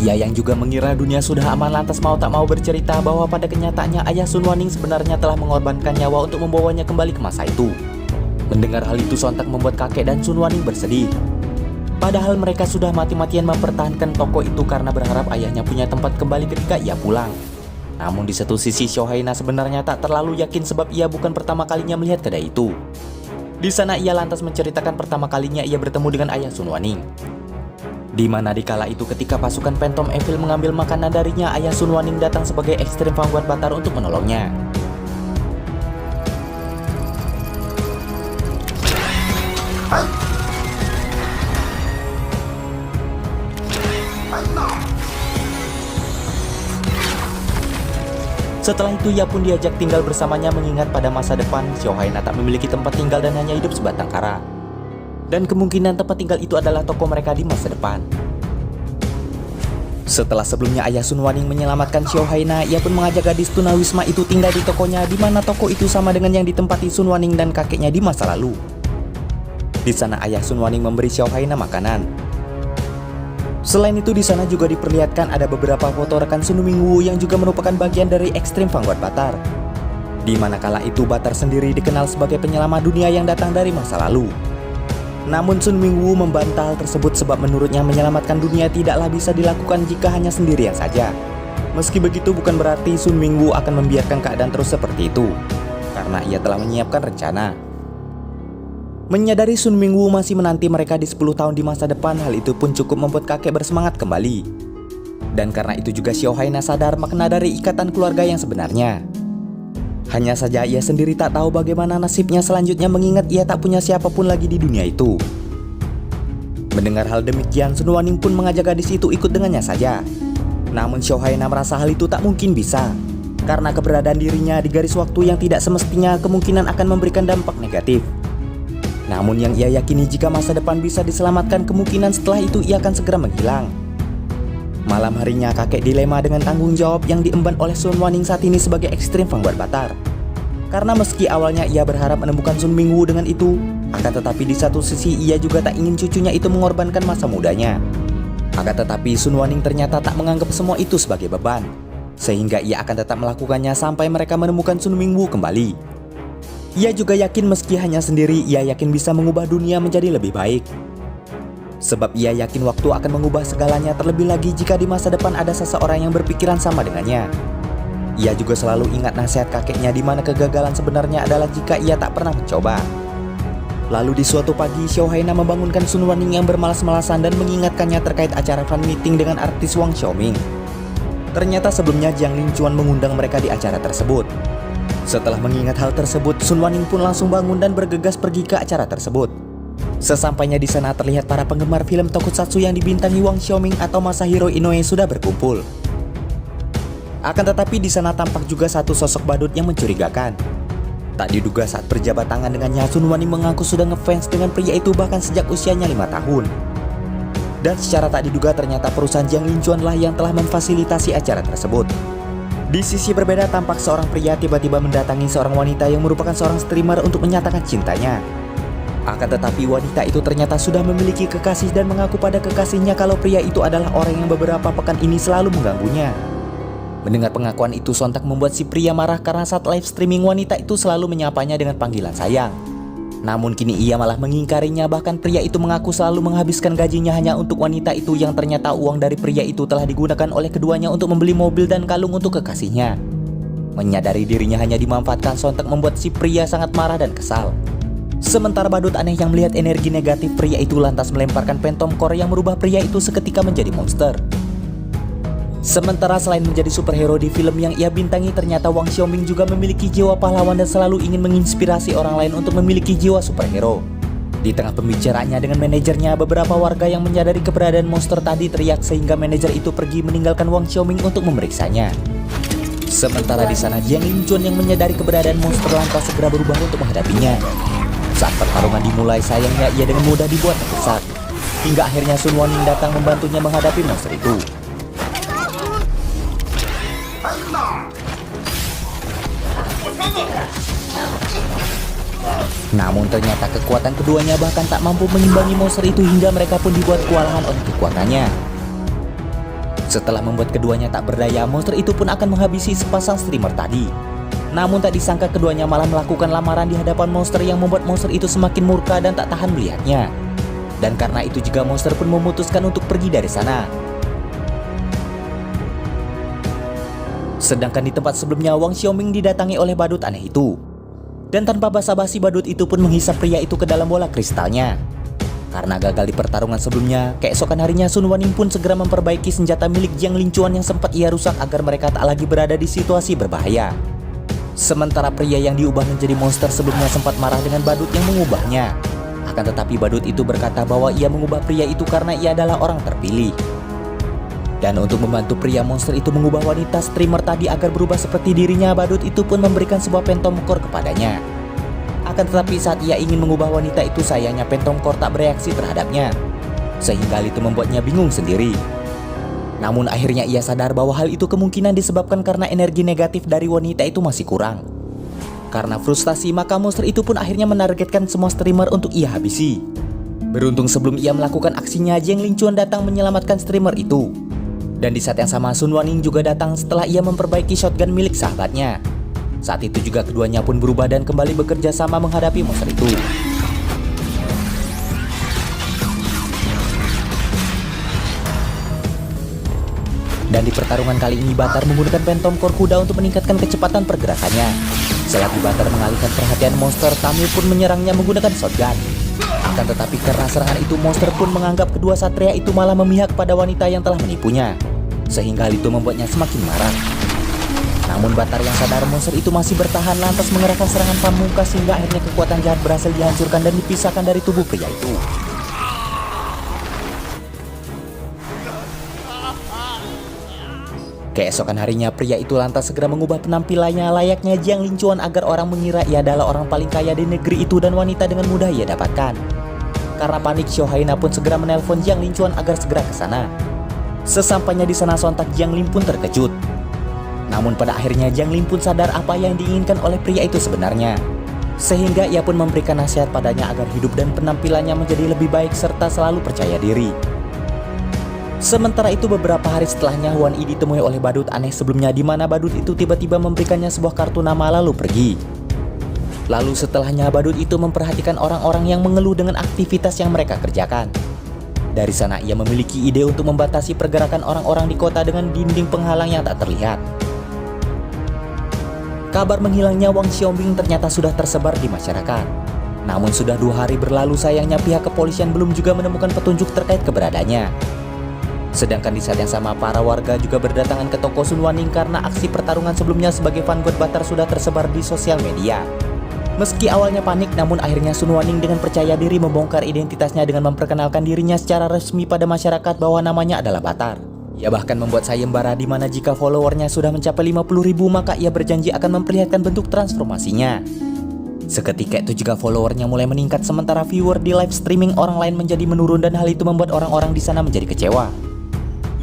Ia yang juga mengira dunia sudah aman lantas mau tak mau bercerita bahwa pada kenyataannya ayah Sun Wanning sebenarnya telah mengorbankan nyawa untuk membawanya kembali ke masa itu. Mendengar hal itu sontak membuat kakek dan Sun Wanning bersedih. Padahal mereka sudah mati-matian mempertahankan toko itu karena berharap ayahnya punya tempat kembali ketika ia pulang. Namun di satu sisi Shohaina sebenarnya tak terlalu yakin sebab ia bukan pertama kalinya melihat kedai itu. Di sana ia lantas menceritakan pertama kalinya ia bertemu dengan ayah Sun Wanning. Di mana di kala itu ketika pasukan Phantom Evil mengambil makanan darinya, ayah Sun Wanning datang sebagai Extreme Vanguard Batar untuk menolongnya. Setelah itu ia pun diajak tinggal bersamanya mengingat pada masa depan Shohaina tak memiliki tempat tinggal dan hanya hidup sebatang kara. Dan kemungkinan tempat tinggal itu adalah toko mereka di masa depan. Setelah sebelumnya ayah Sun Wanning menyelamatkan Shohaina, ia pun mengajak gadis tunawisma itu tinggal di tokonya, di mana toko itu sama dengan yang ditempati Sun Wanning dan kakeknya di masa lalu. Di sana ayah Sun Wanning memberi Shohaina makanan. Selain itu di sana juga diperlihatkan ada beberapa foto rekan Sun Mingwu yang juga merupakan bagian dari Extreme Vanguard Batar. Di mana kala itu Batar sendiri dikenal sebagai penyelamat dunia yang datang dari masa lalu. Namun Sun Mingwu membantah hal tersebut sebab menurutnya menyelamatkan dunia tidaklah bisa dilakukan jika hanya sendirian saja. Meski begitu bukan berarti Sun Mingwu akan membiarkan keadaan terus seperti itu, karena ia telah menyiapkan rencana. Menyadari Sun Mingwu masih menanti mereka di 10 tahun di masa depan, hal itu pun cukup membuat kakek bersemangat kembali. Dan karena itu juga Shohaina sadar makna dari ikatan keluarga yang sebenarnya. Hanya saja ia sendiri tak tahu bagaimana nasibnya selanjutnya mengingat ia tak punya siapapun lagi di dunia itu. Mendengar hal demikian, Sun Wanning pun mengajak gadis itu ikut dengannya saja. Namun Shohaina merasa hal itu tak mungkin bisa, karena keberadaan dirinya di garis waktu yang tidak semestinya kemungkinan akan memberikan dampak negatif. Namun yang ia yakini jika masa depan bisa diselamatkan, kemungkinan setelah itu ia akan segera menghilang. Malam harinya kakek dilema dengan tanggung jawab yang diemban oleh Sun Wanning saat ini sebagai Extreme Vanguard Batar. Karena meski awalnya ia berharap menemukan Sun Mingwu dengan itu, akan tetapi di satu sisi ia juga tak ingin cucunya itu mengorbankan masa mudanya. Akan tetapi Sun Wanning ternyata tak menganggap semua itu sebagai beban, sehingga ia akan tetap melakukannya sampai mereka menemukan Sun Mingwu kembali. Ia juga yakin meski hanya sendiri, ia yakin bisa mengubah dunia menjadi lebih baik. Sebab ia yakin waktu akan mengubah segalanya, terlebih lagi jika di masa depan ada seseorang yang berpikiran sama dengannya. Ia juga selalu ingat nasihat kakeknya di mana kegagalan sebenarnya adalah jika ia tak pernah mencoba. Lalu di suatu pagi, Shohaina membangunkan Sun Wanning yang bermalas-malasan dan mengingatkannya terkait acara fan meeting dengan artis Wang Xiaoming. Ternyata sebelumnya Jiang Linchuan mengundang mereka di acara tersebut. Setelah mengingat hal tersebut, Sun Wanning pun langsung bangun dan bergegas pergi ke acara tersebut. Sesampainya di sana terlihat para penggemar film tokusatsu yang dibintangi Wang Xiaoming atau Masahiro Inoue sudah berkumpul. Akan tetapi di sana tampak juga satu sosok badut yang mencurigakan. Tak diduga saat berjabat tangan dengannya, Sun Wanning mengaku sudah ngefans dengan pria itu bahkan sejak usianya 5 tahun. Dan secara tak diduga ternyata perusahaan Jiang Linchuan lah yang telah memfasilitasi acara tersebut. Di sisi berbeda tampak seorang pria tiba-tiba mendatangi seorang wanita yang merupakan seorang streamer untuk menyatakan cintanya. Akan tetapi wanita itu ternyata sudah memiliki kekasih dan mengaku pada kekasihnya kalau pria itu adalah orang yang beberapa pekan ini selalu mengganggunya. Mendengar pengakuan itu sontak membuat si pria marah karena saat live streaming wanita itu selalu menyapanya dengan panggilan sayang. Namun kini ia malah mengingkarinya, bahkan pria itu mengaku selalu menghabiskan gajinya hanya untuk wanita itu yang ternyata uang dari pria itu telah digunakan oleh keduanya untuk membeli mobil dan kalung untuk kekasihnya. Menyadari dirinya hanya dimanfaatkan sontak membuat si pria sangat marah dan kesal. Sementara badut aneh yang melihat energi negatif pria itu lantas melemparkan Phantom Core yang merubah pria itu seketika menjadi monster. Sementara selain menjadi superhero di film yang ia bintangi, ternyata Wang Xiaoming juga memiliki jiwa pahlawan dan selalu ingin menginspirasi orang lain untuk memiliki jiwa superhero. Di tengah pembicaraannya dengan manajernya, beberapa warga yang menyadari keberadaan monster tadi teriak sehingga manajer itu pergi meninggalkan Wang Xiaoming untuk memeriksanya. Sementara di sana Jiang Linchuan yang menyadari keberadaan monster lantas segera berubah untuk menghadapinya. Saat pertarungan dimulai, sayangnya ia dengan mudah dibuat tersesat. Hingga akhirnya Sun Wanning datang membantunya menghadapi monster itu. Namun ternyata kekuatan keduanya bahkan tak mampu mengimbangi monster itu hingga mereka pun dibuat kewalahan oleh kekuatannya. Setelah membuat keduanya tak berdaya, monster itu pun akan menghabisi sepasang streamer tadi. Namun tak disangka keduanya malah melakukan lamaran di hadapan monster yang membuat monster itu semakin murka dan tak tahan melihatnya. Dan karena itu juga monster pun memutuskan untuk pergi dari sana. Sedangkan di tempat sebelumnya, Wang Xiaoming didatangi oleh badut aneh itu. Dan tanpa basa-basi, badut itu pun menghisap pria itu ke dalam bola kristalnya. Karena gagal di pertarungan sebelumnya, keesokan harinya Sun Wanning pun segera memperbaiki senjata milik Jiang Linchuan yang sempat ia rusak agar mereka tak lagi berada di situasi berbahaya. Sementara pria yang diubah menjadi monster sebelumnya sempat marah dengan badut yang mengubahnya. Akan tetapi badut itu berkata bahwa ia mengubah pria itu karena ia adalah orang terpilih. Dan untuk membantu pria monster itu mengubah wanita streamer tadi agar berubah seperti dirinya, badut itu pun memberikan sebuah phantom core kepadanya. Akan tetapi saat ia ingin mengubah wanita itu, sayangnya phantom core tak bereaksi terhadapnya. Sehingga hal itu membuatnya bingung sendiri. Namun akhirnya ia sadar bahwa hal itu kemungkinan disebabkan karena energi negatif dari wanita itu masih kurang. Karena frustasi, maka monster itu pun akhirnya menargetkan semua streamer untuk ia habisi. Beruntung sebelum ia melakukan aksinya, Jiang Linchuan datang menyelamatkan streamer itu. Dan di saat yang sama, Sun Wanning juga datang setelah ia memperbaiki shotgun milik sahabatnya. Saat itu juga keduanya pun berubah dan kembali bekerja sama menghadapi monster itu. Dan di pertarungan kali ini, Batar menggunakan phantom core kuda untuk meningkatkan kecepatan pergerakannya. Selagi Batar mengalihkan perhatian monster, Tamil pun menyerangnya menggunakan shotgun. Akan tetapi karena serangan itu, monster pun menganggap kedua satria itu malah memihak pada wanita yang telah menipunya. Sehingga hal itu membuatnya semakin marah. Namun Batar yang sadar monster itu masih bertahan, lantas mengerahkan serangan pamungkas hingga akhirnya kekuatan jahat berhasil dihancurkan dan dipisahkan dari tubuh pria itu. Keesokan harinya, pria itu lantas segera mengubah penampilannya layaknya Jiang Linchuan agar orang mengira ia adalah orang paling kaya di negeri itu dan wanita dengan mudah ia dapatkan. Karena panik, Xiao Haina pun segera menelpon Jiang Linchuan agar segera ke sana. Sesampainya di sana, sontak Jiang Lin pun terkejut. Namun pada akhirnya Jiang Lin pun sadar apa yang diinginkan oleh pria itu sebenarnya. Sehingga ia pun memberikan nasihat padanya agar hidup dan penampilannya menjadi lebih baik serta selalu percaya diri. Sementara itu beberapa hari setelahnya, Huan Yi ditemui oleh badut aneh sebelumnya, di mana badut itu tiba-tiba memberikannya sebuah kartu nama lalu pergi. Lalu setelahnya, badut itu memperhatikan orang-orang yang mengeluh dengan aktivitas yang mereka kerjakan. Dari sana ia memiliki ide untuk membatasi pergerakan orang-orang di kota dengan dinding penghalang yang tak terlihat. Kabar menghilangnya Wang Xiaoming ternyata sudah tersebar di masyarakat. Namun sudah 2 hari berlalu, sayangnya pihak kepolisian belum juga menemukan petunjuk terkait keberadaannya. Sedangkan di saat yang sama, para warga juga berdatangan ke toko Sun Wanning karena aksi pertarungan sebelumnya sebagai Vanguard Batar sudah tersebar di sosial media. Meski awalnya panik, namun akhirnya Sun Wanning dengan percaya diri membongkar identitasnya dengan memperkenalkan dirinya secara resmi pada masyarakat bahwa namanya adalah Batar. Ia bahkan membuat sayembara di mana jika followernya sudah mencapai 50.000, maka ia berjanji akan memperlihatkan bentuk transformasinya. Seketika itu juga followernya mulai meningkat, sementara viewer di live streaming orang lain menjadi menurun dan hal itu membuat orang-orang di sana menjadi kecewa.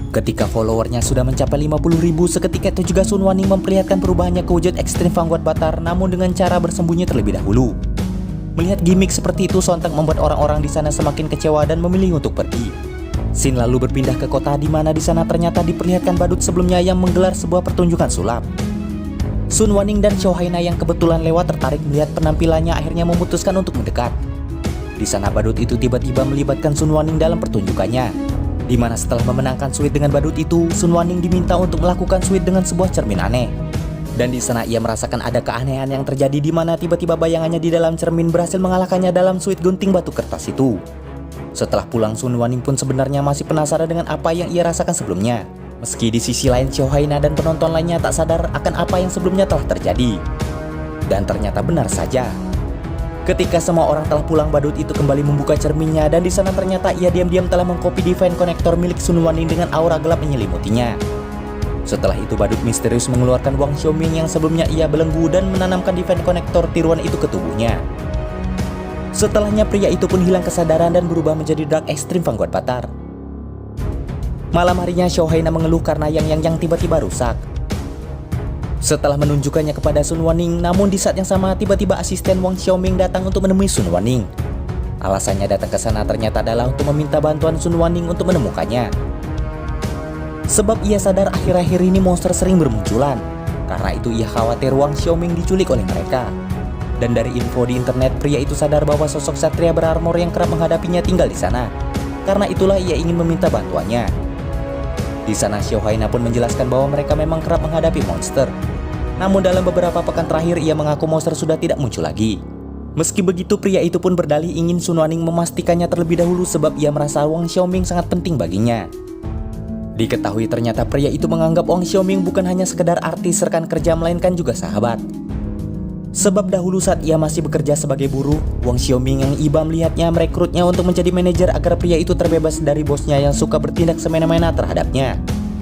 Ketika followernya sudah mencapai 50.000, seketika itu juga Sun Wanning memperlihatkan perubahannya ke wujud ekstrim Vanguard Batar, namun dengan cara bersembunyi terlebih dahulu. Melihat gimmick seperti itu sontak membuat orang-orang di sana semakin kecewa dan memilih untuk pergi. Scene lalu berpindah ke kota di mana di sana ternyata diperlihatkan badut sebelumnya yang menggelar sebuah pertunjukan sulap. Sun Wanning dan Xiao Haina yang kebetulan lewat tertarik melihat penampilannya akhirnya memutuskan untuk mendekat. Di sana badut itu tiba-tiba melibatkan Sun Wanning dalam pertunjukannya. Di mana setelah memenangkan suite dengan badut itu, Sun Wanning diminta untuk melakukan suite dengan sebuah cermin aneh. Dan di sana ia merasakan ada keanehan yang terjadi di mana tiba-tiba bayangannya di dalam cermin berhasil mengalahkannya dalam suite gunting batu kertas itu. Setelah pulang, Sun Wanning pun sebenarnya masih penasaran dengan apa yang ia rasakan sebelumnya. Meski di sisi lain Xiao Haina dan penonton lainnya tak sadar akan apa yang sebelumnya telah terjadi. Dan ternyata benar saja. Ketika semua orang telah pulang, badut itu kembali membuka cerminnya dan di sana ternyata ia diam-diam telah mengcopy divine connector milik Sun Wanning dengan aura gelap menyelimutinya. Setelah itu badut misterius mengeluarkan Wang Xiaoming yang sebelumnya ia belenggu dan menanamkan divine connector tiruan itu ke tubuhnya. Setelahnya pria itu pun hilang kesadaran dan berubah menjadi Dark Extreme Vanguard Batar. Malam harinya Xiao Haina mengeluh karena yang tiba-tiba rusak. Setelah menunjukkannya kepada Sun Wanning, namun di saat yang sama tiba-tiba asisten Wang Xiaoming datang untuk menemui Sun Wanning. Alasannya datang ke sana ternyata adalah untuk meminta bantuan Sun Wanning untuk menemukannya. Sebab ia sadar akhir-akhir ini monster sering bermunculan. Karena itu ia khawatir Wang Xiaoming diculik oleh mereka. Dan dari info di internet, pria itu sadar bahwa sosok satria berarmor yang kerap menghadapinya tinggal di sana. Karena itulah ia ingin meminta bantuannya. Di sana Shohaina pun menjelaskan bahwa mereka memang kerap menghadapi monster. Namun dalam beberapa pekan terakhir ia mengaku monster sudah tidak muncul lagi. Meski begitu, pria itu pun berdalih ingin Sun Wanning memastikannya terlebih dahulu sebab ia merasa Wang Xiaoming sangat penting baginya. Diketahui ternyata pria itu menganggap Wang Xiaoming bukan hanya sekedar artis rekan kerja melainkan juga sahabat. Sebab dahulu saat ia masih bekerja sebagai buruh, Wang Xiaoming yang iba melihatnya merekrutnya untuk menjadi manajer agar pria itu terbebas dari bosnya yang suka bertindak semena-mena terhadapnya.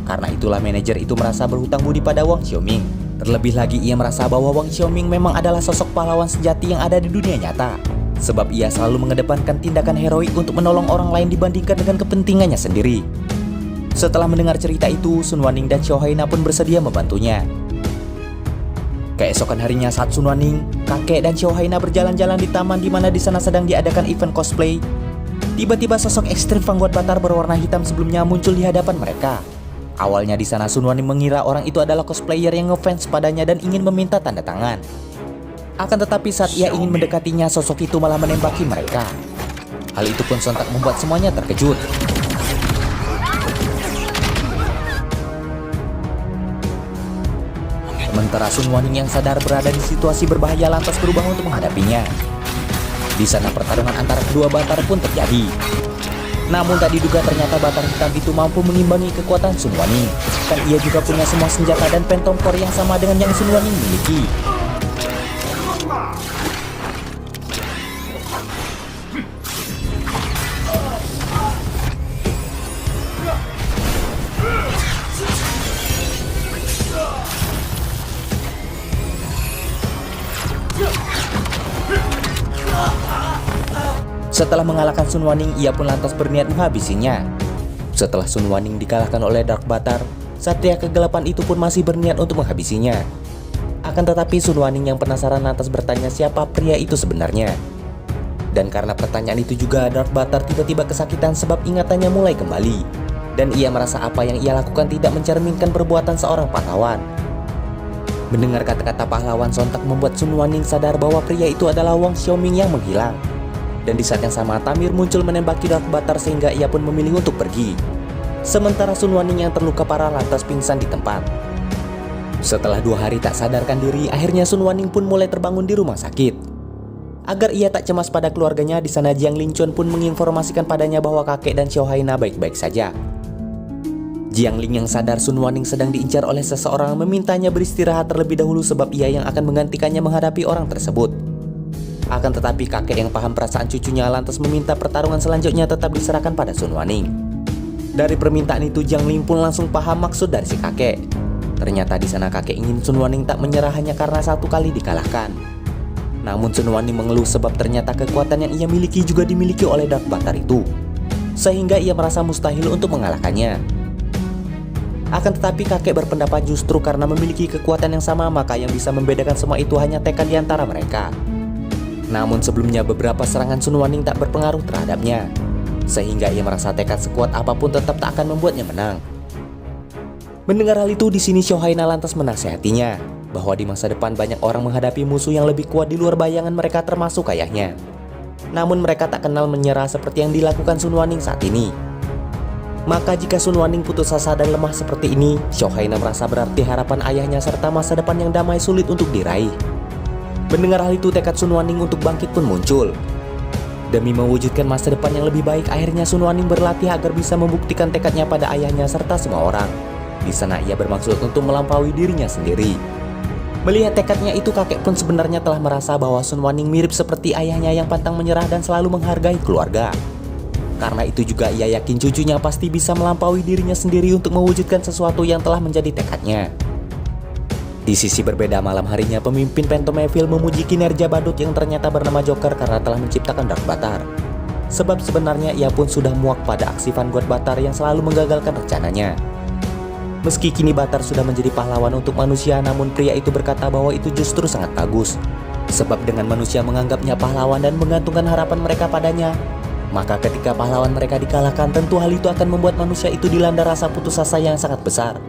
Karena itulah manajer itu merasa berhutang budi pada Wang Xiaoming. Terlebih lagi ia merasa bahwa Wang Xiaoming memang adalah sosok pahlawan sejati yang ada di dunia nyata. Sebab ia selalu mengedepankan tindakan heroik untuk menolong orang lain dibandingkan dengan kepentingannya sendiri. Setelah mendengar cerita itu, Sun Wanning dan Shohaina pun bersedia membantunya. Keesokan harinya saat Sun Wanning, kakek dan Shohaina berjalan-jalan di taman di mana di sana sedang diadakan event cosplay. Tiba-tiba sosok ekstrim Fangguat Batar berwarna hitam sebelumnya muncul di hadapan mereka. Awalnya di sana Sun Wanning mengira orang itu adalah cosplayer yang ngefans padanya dan ingin meminta tanda tangan. Akan tetapi saat ia ingin mendekatinya, sosok itu malah menembaki mereka. Hal itu pun sontak membuat semuanya terkejut. Sementara Sun Wanning yang sadar berada di situasi berbahaya lantas berubah untuk menghadapinya. Di sana pertarungan antara kedua Batar pun terjadi. Namun tak diduga ternyata Batar hitam itu mampu mengimbangi kekuatan Sun Wanning. Dan ia juga punya semua senjata dan Phantom Core yang sama dengan yang Sun Wanning miliki. Setelah mengalahkan Sun Wanning, ia pun lantas berniat menghabisinya. Setelah Sun Wanning dikalahkan oleh Dark Batar, Satria Kegelapan itu pun masih berniat untuk menghabisinya. Akan tetapi Sun Wanning yang penasaran lantas bertanya siapa pria itu sebenarnya. Dan karena pertanyaan itu juga, Dark Batar tiba-tiba kesakitan sebab ingatannya mulai kembali. Dan ia merasa apa yang ia lakukan tidak mencerminkan perbuatan seorang pahlawan. Mendengar kata-kata pahlawan sontak membuat Sun Wanning sadar bahwa pria itu adalah Wang Xiaoming yang menghilang. Dan di saat yang sama Tamir muncul menembaki Dark Batar sehingga ia pun memilih untuk pergi. Sementara Sun Wanning yang terluka parah lantas pingsan di tempat. Setelah 2 hari tak sadarkan diri, akhirnya Sun Wanning pun mulai terbangun di rumah sakit. Agar ia tak cemas pada keluarganya, di sana Jiang Linchun pun menginformasikan padanya bahwa kakek dan Shohaina baik-baik saja. Jiang Ling yang sadar Sun Wanning sedang diincar oleh seseorang memintanya beristirahat terlebih dahulu sebab ia yang akan menggantikannya menghadapi orang tersebut. Akan tetapi kakek yang paham perasaan cucunya lantas meminta pertarungan selanjutnya tetap diserahkan pada Sun Wanning. Dari permintaan itu Jiang Ling pun langsung paham maksud dari si kakek. Ternyata di sana kakek ingin Sun Wanning tak menyerah hanya karena 1 kali dikalahkan. Namun Sun Wanning mengeluh sebab ternyata kekuatan yang ia miliki juga dimiliki oleh Dark Batar itu. Sehingga ia merasa mustahil untuk mengalahkannya. Akan tetapi kakek berpendapat justru karena memiliki kekuatan yang sama maka yang bisa membedakan semua itu hanya tekad di antara mereka. Namun sebelumnya beberapa serangan Sun Wanning tak berpengaruh terhadapnya, sehingga ia merasa tekad sekuat apapun tetap tak akan membuatnya menang. Mendengar hal itu di sini Shohaina lantas menasihatinya bahwa di masa depan banyak orang menghadapi musuh yang lebih kuat di luar bayangan mereka termasuk ayahnya. Namun mereka tak kenal menyerah seperti yang dilakukan Sun Wanning saat ini. Maka jika Sun Wanning putus asa dan lemah seperti ini, Shohaina merasa berarti harapan ayahnya serta masa depan yang damai sulit untuk diraih. Mendengar hal itu tekad Sun Wanning untuk bangkit pun muncul. Demi mewujudkan masa depan yang lebih baik, akhirnya Sun Wanning berlatih agar bisa membuktikan tekadnya pada ayahnya serta semua orang. Di sana ia bermaksud untuk melampaui dirinya sendiri. Melihat tekadnya itu, kakek pun sebenarnya telah merasa bahwa Sun Wanning mirip seperti ayahnya yang pantang menyerah dan selalu menghargai keluarga. Karena itu juga ia yakin cucunya pasti bisa melampaui dirinya sendiri untuk mewujudkan sesuatu yang telah menjadi tekadnya. Di sisi berbeda, malam harinya pemimpin Phantom Evil memuji kinerja badut yang ternyata bernama Joker karena telah menciptakan Dark Batar. Sebab sebenarnya ia pun sudah muak pada aksi Fangguat Batar yang selalu menggagalkan rencananya. Meski kini Batar sudah menjadi pahlawan untuk manusia, namun pria itu berkata bahwa itu justru sangat bagus. Sebab dengan manusia menganggapnya pahlawan dan menggantungkan harapan mereka padanya, maka ketika pahlawan mereka dikalahkan, tentu hal itu akan membuat manusia itu dilanda rasa putus asa yang sangat besar.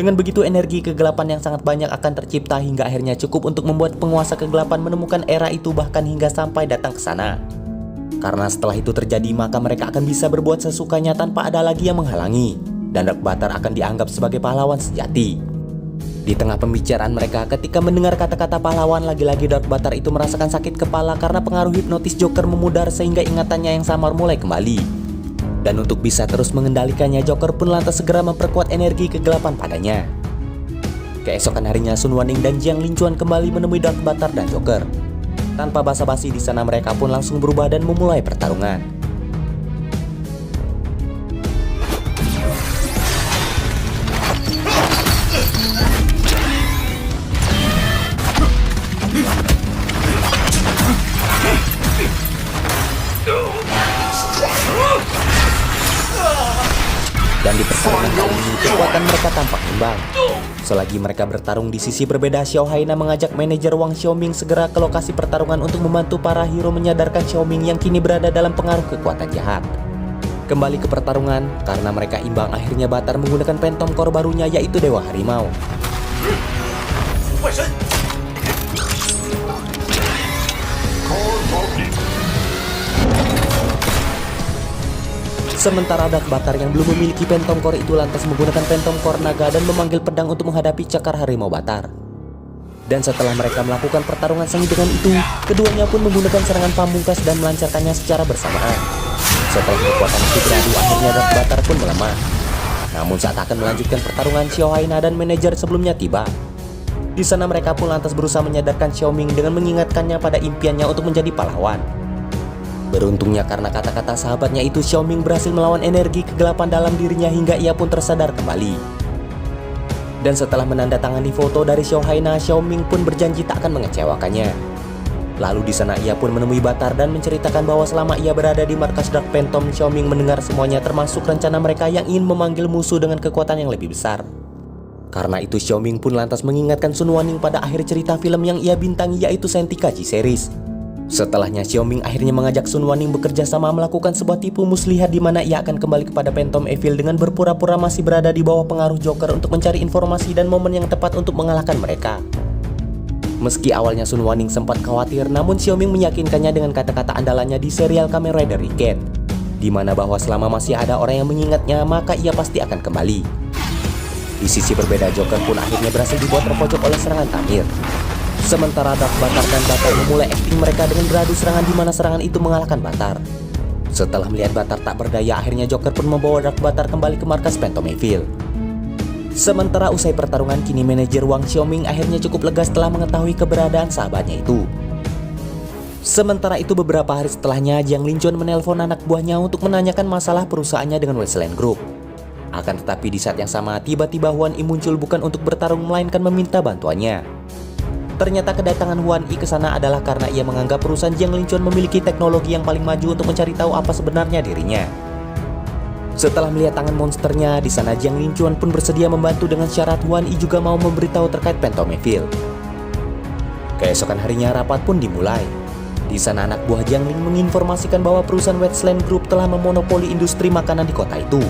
Dengan begitu energi kegelapan yang sangat banyak akan tercipta hingga akhirnya cukup untuk membuat penguasa kegelapan menemukan era itu bahkan hingga sampai datang ke sana. Karena setelah itu terjadi maka mereka akan bisa berbuat sesukanya tanpa ada lagi yang menghalangi. Dan Dark Butter akan dianggap sebagai pahlawan sejati. Di tengah pembicaraan mereka ketika mendengar kata-kata pahlawan, lagi-lagi Dark Butter itu merasakan sakit kepala karena pengaruh hipnotis Joker memudar sehingga ingatannya yang samar mulai kembali. Dan untuk bisa terus mengendalikannya, Joker pun lantas segera memperkuat energi kegelapan padanya. Keesokan harinya Sun Wanning dan Jiang Linchuan kembali menemui Dark Butter dan Joker. Tanpa basa-basi di sana mereka pun langsung berubah dan memulai pertarungan. Dan di pertarungan kali ini kekuatan mereka tampak imbang. Selagi mereka bertarung di sisi berbeda, Xiao Haina mengajak manajer Wang Xiaoming segera ke lokasi pertarungan untuk membantu para hero menyadarkan Xiaoming yang kini berada dalam pengaruh kekuatan jahat. Kembali ke pertarungan, karena mereka imbang akhirnya Batar menggunakan Phantom Core barunya yaitu Dewa Harimau. Sementara Dark Butter yang belum memiliki Phantom Core itu lantas menggunakan Phantom Core Naga dan memanggil pedang untuk menghadapi cakar Harimau Batar. Dan setelah mereka melakukan pertarungan sengit dengan itu, keduanya pun menggunakan serangan pamungkas dan melancarkannya secara bersamaan. Setelah kekuatan itu beradu, akhirnya Dark Butter pun melemah. Namun saat akan melanjutkan pertarungan, Xiao Haina dan manajer sebelumnya tiba. Di sana mereka pun lantas berusaha menyadarkan Xiaoming dengan mengingatkannya pada impiannya untuk menjadi pahlawan. Beruntungnya karena kata-kata sahabatnya itu, Xiaoming berhasil melawan energi kegelapan dalam dirinya hingga ia pun tersadar kembali. Dan setelah menandatangani foto dari Xiao Haina, Xiaoming pun berjanji tak akan mengecewakannya. Lalu di sana ia pun menemui Batar dan menceritakan bahwa selama ia berada di markas Dark Phantom, Xiaoming mendengar semuanya termasuk rencana mereka yang ingin memanggil musuh dengan kekuatan yang lebih besar. Karena itu Xiaoming pun lantas mengingatkan Sun Wanning pada akhir cerita film yang ia bintangi yaitu Sentikaji Series. Setelahnya Xiaoming akhirnya mengajak Sun Wanning bekerja sama melakukan sebuah tipu muslihat di mana ia akan kembali kepada Phantom Evil dengan berpura-pura masih berada di bawah pengaruh Joker untuk mencari informasi dan momen yang tepat untuk mengalahkan mereka. Meski awalnya Sun Wanning sempat khawatir, namun Xiaoming meyakinkannya dengan kata-kata andalannya di serial Kamen Rider Decade, di mana bahwa selama masih ada orang yang mengingatnya maka ia pasti akan kembali. Di sisi berbeda, Joker pun akhirnya berhasil dibuat terpojok oleh serangan Tamir. Sementara Dark Butter dan Batar memulai akting mereka dengan beradu serangan di mana serangan itu mengalahkan Batar. Setelah melihat Batar tak berdaya, akhirnya Joker pun membawa Dark Butter kembali ke markas Phantom Evil. Sementara usai pertarungan, kini manajer Wang Xiaoming akhirnya cukup lega setelah mengetahui keberadaan sahabatnya itu. Sementara itu beberapa hari setelahnya, Jiang Linchuan menelpon anak buahnya untuk menanyakan masalah perusahaannya dengan Westland Group. Akan tetapi di saat yang sama, tiba-tiba Huan Yi muncul bukan untuk bertarung melainkan meminta bantuannya. Ternyata kedatangan Huan Yi ke sana adalah karena ia menganggap perusahaan Jiang Linchuan memiliki teknologi yang paling maju untuk mencari tahu apa sebenarnya dirinya. Setelah melihat tangan monsternya, di sana Jiang Linchuan pun bersedia membantu dengan syarat Huan Yi juga mau memberitahu terkait Phantom Evil. Keesokan harinya rapat pun dimulai. Di sana anak buah Jiang Ling menginformasikan bahwa perusahaan Westland Group telah memonopoli industri makanan di kota itu.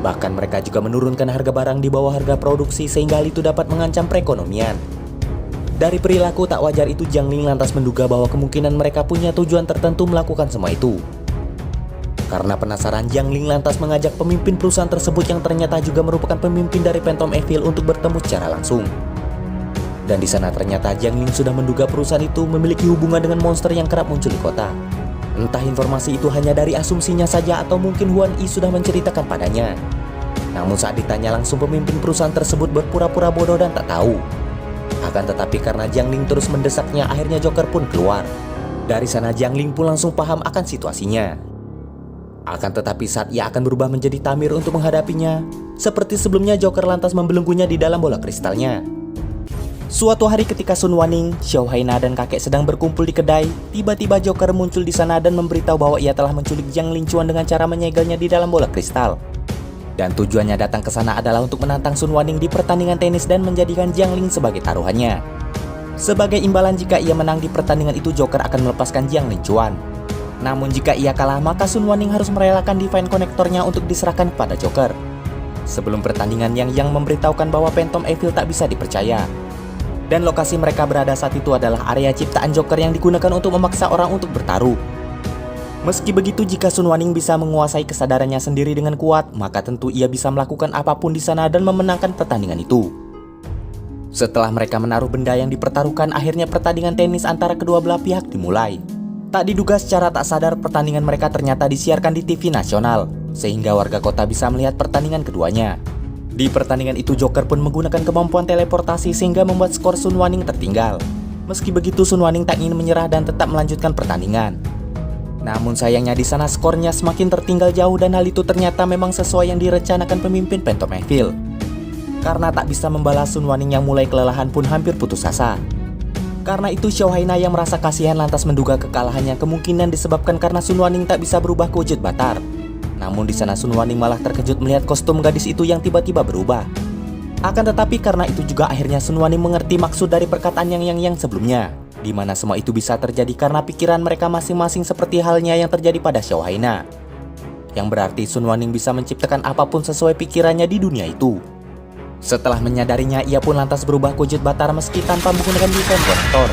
Bahkan mereka juga menurunkan harga barang di bawah harga produksi sehingga hal itu dapat mengancam perekonomian. Dari perilaku tak wajar itu, Jiang Ling lantas menduga bahwa kemungkinan mereka punya tujuan tertentu melakukan semua itu. Karena penasaran, Jiang Ling lantas mengajak pemimpin perusahaan tersebut yang ternyata juga merupakan pemimpin dari Phantom Evil untuk bertemu secara langsung. Dan di sana ternyata Jiang Ling sudah menduga perusahaan itu memiliki hubungan dengan monster yang kerap muncul di kota. Entah informasi itu hanya dari asumsinya saja atau mungkin Huan Yi sudah menceritakan padanya. Namun saat ditanya langsung, pemimpin perusahaan tersebut berpura-pura bodoh dan tak tahu. Akan tetapi karena Jiang Ling terus mendesaknya, akhirnya Joker pun keluar. Dari sana Jiang Ling pun langsung paham akan situasinya. Akan tetapi saat ia akan berubah menjadi Tamir untuk menghadapinya, seperti sebelumnya Joker lantas membelenggunya di dalam bola kristalnya. Suatu hari ketika Sun Wanning, Xiao Haina dan kakek sedang berkumpul di kedai, tiba-tiba Joker muncul di sana dan memberitahu bahwa ia telah menculik Jiang Linchuan dengan cara menyegelnya di dalam bola kristal. Dan tujuannya datang ke sana adalah untuk menantang Sun Wanning di pertandingan tenis dan menjadikan Jiang Ling sebagai taruhannya. Sebagai imbalan jika ia menang di pertandingan itu, Joker akan melepaskan Jiang Linchuan. Namun jika ia kalah, maka Sun Wanning harus merelakan Divine Connector-nya untuk diserahkan kepada Joker. sebelum pertandingan yang memberitahukan bahwa Phantom Evil tak bisa dipercaya. Dan lokasi mereka berada saat itu adalah area ciptaan Joker yang digunakan untuk memaksa orang untuk bertaruh. Meski begitu, jika Sun Wanning bisa menguasai kesadarannya sendiri dengan kuat, maka tentu ia bisa melakukan apapun di sana dan memenangkan pertandingan itu. Setelah mereka menaruh benda yang dipertaruhkan, akhirnya pertandingan tenis antara kedua belah pihak dimulai. Tak diduga secara tak sadar pertandingan mereka ternyata disiarkan di TV nasional, sehingga warga kota bisa melihat pertandingan keduanya. Di pertandingan itu Joker pun menggunakan kemampuan teleportasi sehingga membuat skor Sun Wanning tertinggal. Meski begitu Sun Wanning tak ingin menyerah dan tetap melanjutkan pertandingan. Namun sayangnya di sana skornya semakin tertinggal jauh dan hal itu ternyata memang sesuai yang direncanakan pemimpin Phantom Evil. Karena tak bisa membalas, Sun Wanning yang mulai kelelahan pun hampir putus asa. Karena itu Xiao Haina yang merasa kasihan lantas menduga kekalahannya kemungkinan disebabkan karena Sun Wanning tak bisa berubah ke wujud Batar. Namun di sana Sun Wanning malah terkejut melihat kostum gadis itu yang tiba-tiba berubah. Akan tetapi karena itu juga akhirnya Sun Wanning mengerti maksud dari perkataan yang sebelumnya, di mana semua itu bisa terjadi karena pikiran mereka masing-masing seperti halnya yang terjadi pada Xiao Haina. Yang berarti Sun Wanning bisa menciptakan apapun sesuai pikirannya di dunia itu. Setelah menyadarinya, ia pun lantas berubah ke wujud Batar meski tanpa menggunakan defense connector.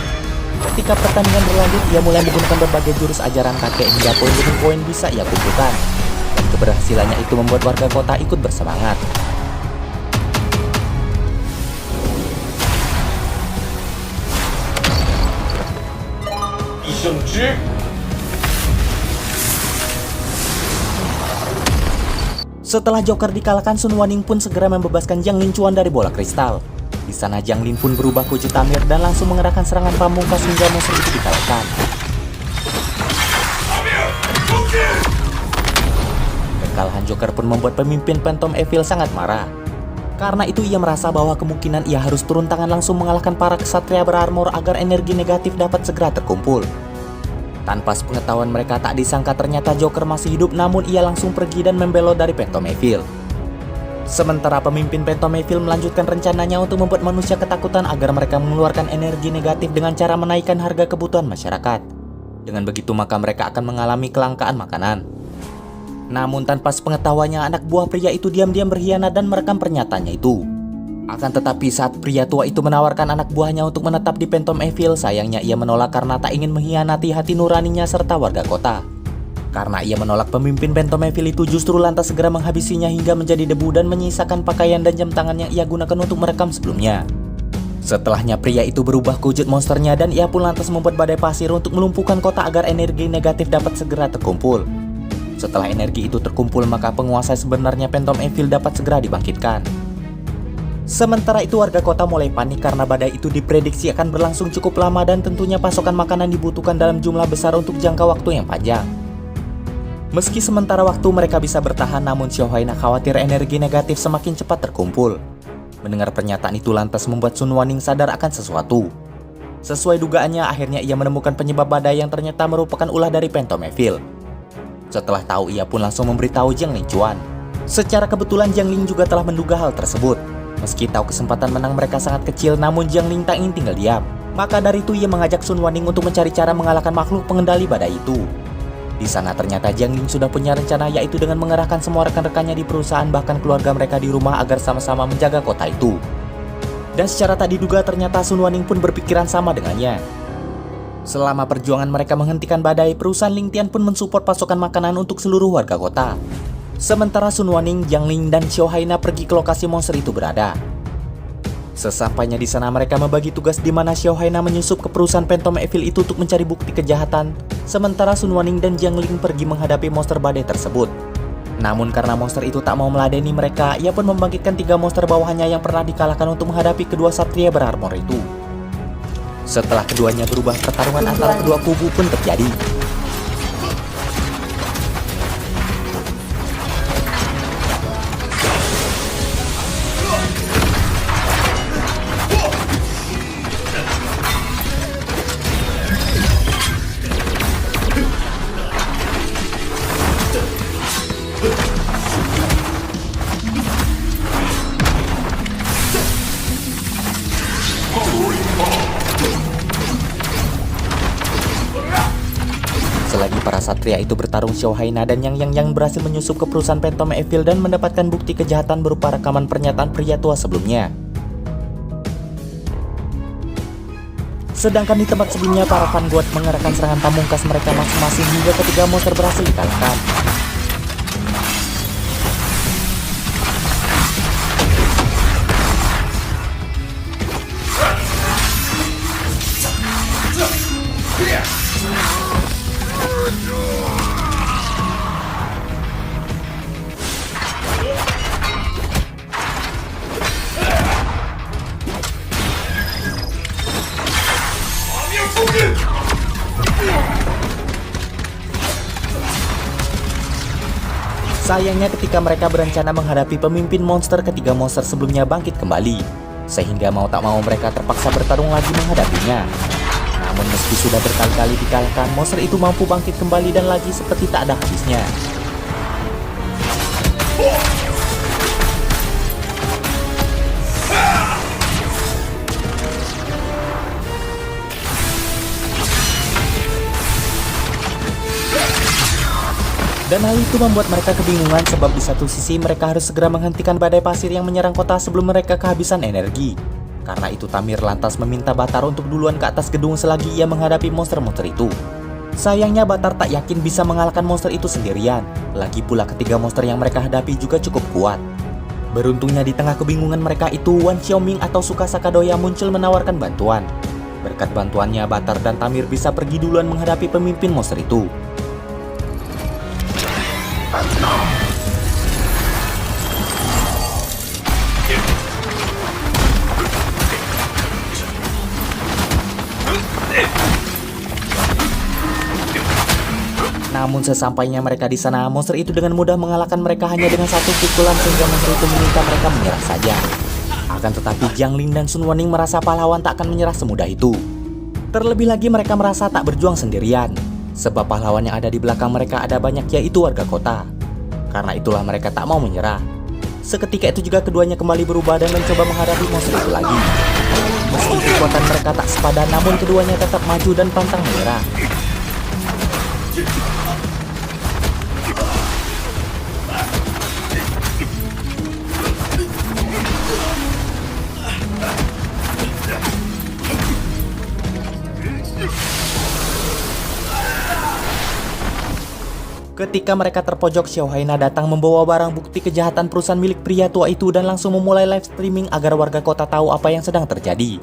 Ketika pertandingan berlanjut, ia mulai menggunakan berbagai jurus ajaran kakek hingga poin demi poin bisa ia kumpulkan. Dan keberhasilannya itu membuat warga kota ikut bersemangat. Setelah Joker dikalahkan, Sun Wanning pun segera membebaskan Jiang Linchuan dari bola kristal. Di sana Jiang Lin pun berubah ke wujud Tamir dan langsung mengerahkan serangan pamungkas hingga monster itu dikalahkan. Kekalahan Joker pun membuat pemimpin Phantom Evil sangat marah. Karena itu ia merasa bahwa kemungkinan ia harus turun tangan langsung mengalahkan para kesatria berarmor agar energi negatif dapat segera terkumpul. Tanpa sepengetahuan mereka, tak disangka ternyata Joker masih hidup, namun ia langsung pergi dan membelot dari Phantom Evil. Sementara pemimpin Phantom Evil melanjutkan rencananya untuk membuat manusia ketakutan agar mereka mengeluarkan energi negatif dengan cara menaikkan harga kebutuhan masyarakat. Dengan begitu maka mereka akan mengalami kelangkaan makanan. Namun tanpa sepengetahuannya, anak buah pria itu diam-diam berkhianat dan merekam pernyataannya itu. Akan tetapi saat pria tua itu menawarkan anak buahnya untuk menetap di Phantom Evil, sayangnya ia menolak karena tak ingin mengkhianati hati nuraninya serta warga kota. Karena ia menolak, pemimpin Phantom Evil itu justru lantas segera menghabisinya hingga menjadi debu dan menyisakan pakaian dan jam tangan yang ia gunakan untuk merekam sebelumnya. Setelahnya pria itu berubah ke wujud monsternya dan ia pun lantas membuat badai pasir untuk melumpuhkan kota agar energi negatif dapat segera terkumpul. Setelah energi itu terkumpul, maka penguasa sebenarnya Phantom Evil dapat segera dibangkitkan. Sementara itu warga kota mulai panik karena badai itu diprediksi akan berlangsung cukup lama dan tentunya pasokan makanan dibutuhkan dalam jumlah besar untuk jangka waktu yang panjang. Meski sementara waktu mereka bisa bertahan, namun Xiao Haina khawatir energi negatif semakin cepat terkumpul. Mendengar pernyataan itu lantas membuat Sun Wanning sadar akan sesuatu. Sesuai dugaannya, akhirnya ia menemukan penyebab badai yang ternyata merupakan ulah dari Phantom Evil. Setelah tahu, ia pun langsung memberitahu Jiang Linchuan. Secara kebetulan Jiang Ling juga telah menduga hal tersebut. Meski tahu kesempatan menang mereka sangat kecil, namun Jiang Ling tak ingin tinggal diam. Maka dari itu ia mengajak Sun Wanning untuk mencari cara mengalahkan makhluk pengendali badai itu. Di sana ternyata Jiang Ling sudah punya rencana, yaitu dengan mengerahkan semua rekan-rekannya di perusahaan bahkan keluarga mereka di rumah agar sama-sama menjaga kota itu. Dan secara tak diduga ternyata Sun Wanning pun berpikiran sama dengannya. Selama perjuangan mereka menghentikan badai, perusahaan Lingtian pun mensupport pasokan makanan untuk seluruh warga kota. Sementara Sun Wanning, Jiang Ling, dan Xiao Haina pergi ke lokasi monster itu berada. Sesampainya di sana mereka membagi tugas di mana Xiao Haina menyusup ke perusahaan Phantom Evil itu untuk mencari bukti kejahatan, sementara Sun Wanning dan Jiang Ling pergi menghadapi monster badai tersebut. Namun karena monster itu tak mau meladeni mereka, ia pun membangkitkan 3 monster bawahannya yang pernah dikalahkan untuk menghadapi kedua satria berarmor itu. Setelah keduanya berubah, pertarungan antara kedua kubu pun terjadi. Selagi para satria itu bertarung, Xiao Haina dan Yang berhasil menyusup ke perusahaan Phantom Evil dan mendapatkan bukti kejahatan berupa rekaman pernyataan pria tua sebelumnya. Sedangkan di tempat sebelumnya, para Vanguard mengerahkan serangan pamungkas mereka masing-masing hingga ketiga monster berhasil dikalahkan. Sayangnya ketika mereka berencana menghadapi pemimpin monster, ketiga monster sebelumnya bangkit kembali, sehingga mau tak mau mereka terpaksa bertarung lagi menghadapinya. Namun meski sudah berkali-kali dikalahkan, monster itu mampu bangkit kembali dan lagi seperti tak ada habisnya. Dan hal itu membuat mereka kebingungan sebab di satu sisi mereka harus segera menghentikan badai pasir yang menyerang kota sebelum mereka kehabisan energi. Karena itu Tamir lantas meminta Batar untuk duluan ke atas gedung selagi ia menghadapi monster-monster itu. Sayangnya Batar tak yakin bisa mengalahkan monster itu sendirian. Lagi pula ketiga monster yang mereka hadapi juga cukup kuat. Beruntungnya di tengah kebingungan mereka itu, Wan Xiaoming atau Tsukasa Kadoya muncul menawarkan bantuan. Berkat bantuannya Batar dan Tamir bisa pergi duluan menghadapi pemimpin monster itu. Namun sesampainya mereka di sana, monster itu dengan mudah mengalahkan mereka hanya dengan satu pukulan sehingga monster itu meminta mereka menyerah saja. Akan tetapi Jiang Lin dan Sun Waning merasa pahlawan tak akan menyerah semudah itu. Terlebih lagi mereka merasa tak berjuang sendirian, sebab pahlawan yang ada di belakang mereka ada banyak, yaitu warga kota. Karena itulah mereka tak mau menyerah. Seketika itu juga keduanya kembali berubah dan mencoba menghadapi monster itu lagi. Meski kekuatan mereka tak sepadan, namun keduanya tetap maju dan pantang menyerah. Ketika mereka terpojok, Xiao Haina datang membawa barang bukti kejahatan perusahaan milik pria tua itu dan langsung memulai live streaming agar warga kota tahu apa yang sedang terjadi.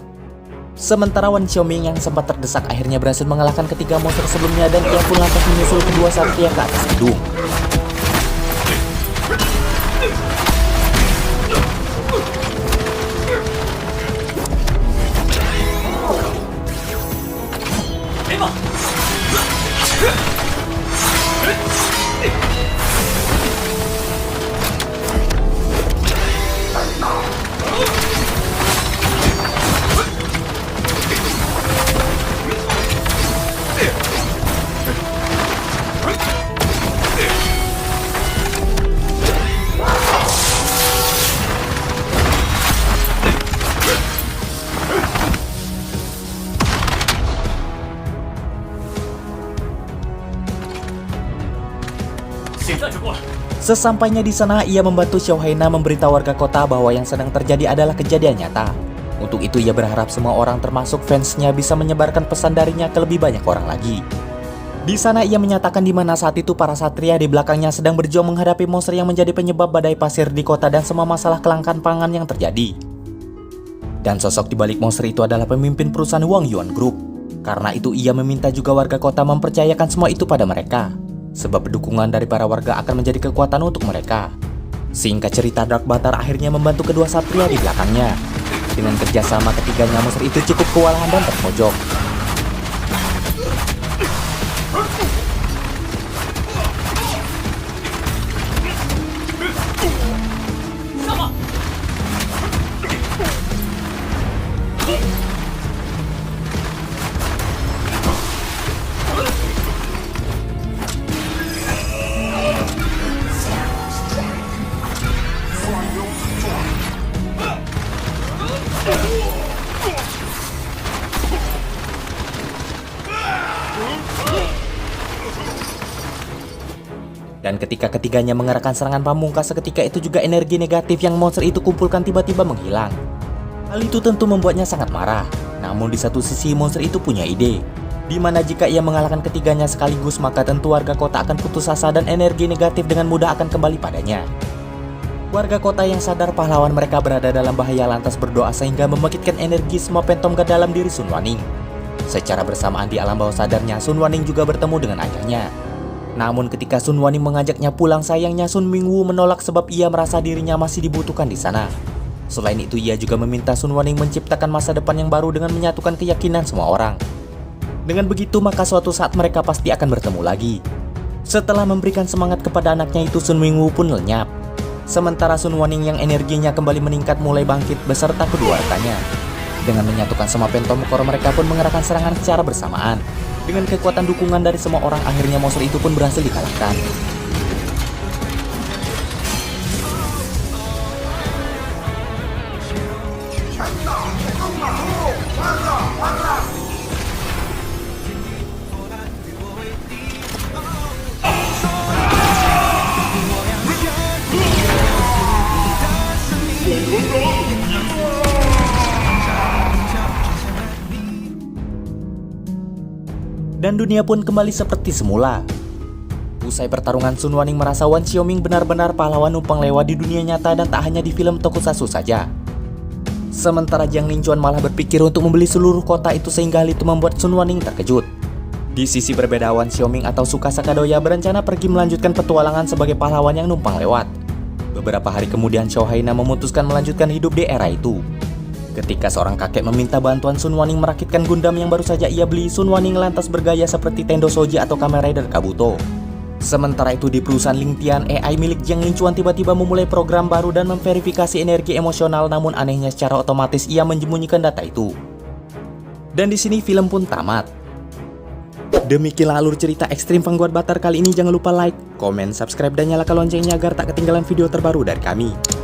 Sementara Wan Xiaoming yang sempat terdesak akhirnya berhasil mengalahkan ketiga monster sebelumnya dan ia pun lantas menyusul kedua satria ke atas gedung. Sesampainya di sana, ia membantu Xiao Haina memberitahu warga kota bahwa yang sedang terjadi adalah kejadian nyata. Untuk itu ia berharap semua orang termasuk fansnya bisa menyebarkan pesan darinya ke lebih banyak orang lagi. Di sana ia menyatakan di mana saat itu para satria di belakangnya sedang berjuang menghadapi monster yang menjadi penyebab badai pasir di kota dan semua masalah kelangkaan pangan yang terjadi. Dan sosok di balik monster itu adalah pemimpin perusahaan Wang Yuan Group. Karena itu ia meminta juga warga kota mempercayakan semua itu pada mereka. Sebab dukungan dari para warga akan menjadi kekuatan untuk mereka. Singkat cerita, Dark Batar akhirnya membantu kedua satria di belakangnya. Dengan kerjasama ketiganya, monster itu cukup kewalahan dan terpojok. Dan ketika ketiganya mengerahkan serangan pamungkas, seketika itu juga energi negatif yang monster itu kumpulkan tiba-tiba menghilang. Hal itu tentu membuatnya sangat marah. Namun di satu sisi monster itu punya ide, di mana jika ia mengalahkan ketiganya sekaligus maka tentu warga kota akan putus asa dan energi negatif dengan mudah akan kembali padanya. Warga kota yang sadar pahlawan mereka berada dalam bahaya lantas berdoa sehingga membangkitkan energi semua Phantom God dalam diri Sun Wanning. Secara bersamaan di alam bawah sadarnya, Sun Wanning juga bertemu dengan ayahnya. Namun ketika Sun Wanning mengajaknya pulang, sayangnya Sun Mingwu menolak sebab ia merasa dirinya masih dibutuhkan di sana. Selain itu, ia juga meminta Sun Wanning menciptakan masa depan yang baru dengan menyatukan keyakinan semua orang. Dengan begitu, maka suatu saat mereka pasti akan bertemu lagi. Setelah memberikan semangat kepada anaknya itu, Sun Mingwu pun lenyap. Sementara Sun Wanning yang energinya kembali meningkat mulai bangkit beserta kedua rekannya. Dengan menyatukan semua Phantom Core, mereka pun mengerahkan serangan secara bersamaan. Dengan kekuatan dukungan dari semua orang, akhirnya monster itu pun berhasil dikalahkan. Dan dunia pun kembali seperti semula. Usai pertarungan, Sun Wanning merasa Wan Xiaoming benar-benar pahlawan numpang lewat di dunia nyata dan tak hanya di film tokusatsu saja. Sementara Jiang Linchuan malah berpikir untuk membeli seluruh kota itu sehingga hal itu membuat Sun Wanning terkejut. Di sisi berbeda, Wan Xiaoming atau Tsukasa Kadoya berencana pergi melanjutkan petualangan sebagai pahlawan yang numpang lewat. Beberapa hari kemudian, Xiao Haina memutuskan melanjutkan hidup di era itu. Ketika seorang kakek meminta bantuan Sun Wanning merakitkan Gundam yang baru saja ia beli, Sun Wanning lantas bergaya seperti Tendo Soji atau Kamen Rider Kabuto. Sementara itu di perusahaan Lingtian, AI milik Jiang Linchuan tiba-tiba memulai program baru dan memverifikasi energi emosional, namun anehnya secara otomatis ia menyembunyikan data itu. Dan di sini film pun tamat. Demikianlah alur cerita Extreme Vanguard Butter kali ini. Jangan lupa like, komen, subscribe, dan nyalakan loncengnya agar tak ketinggalan video terbaru dari kami.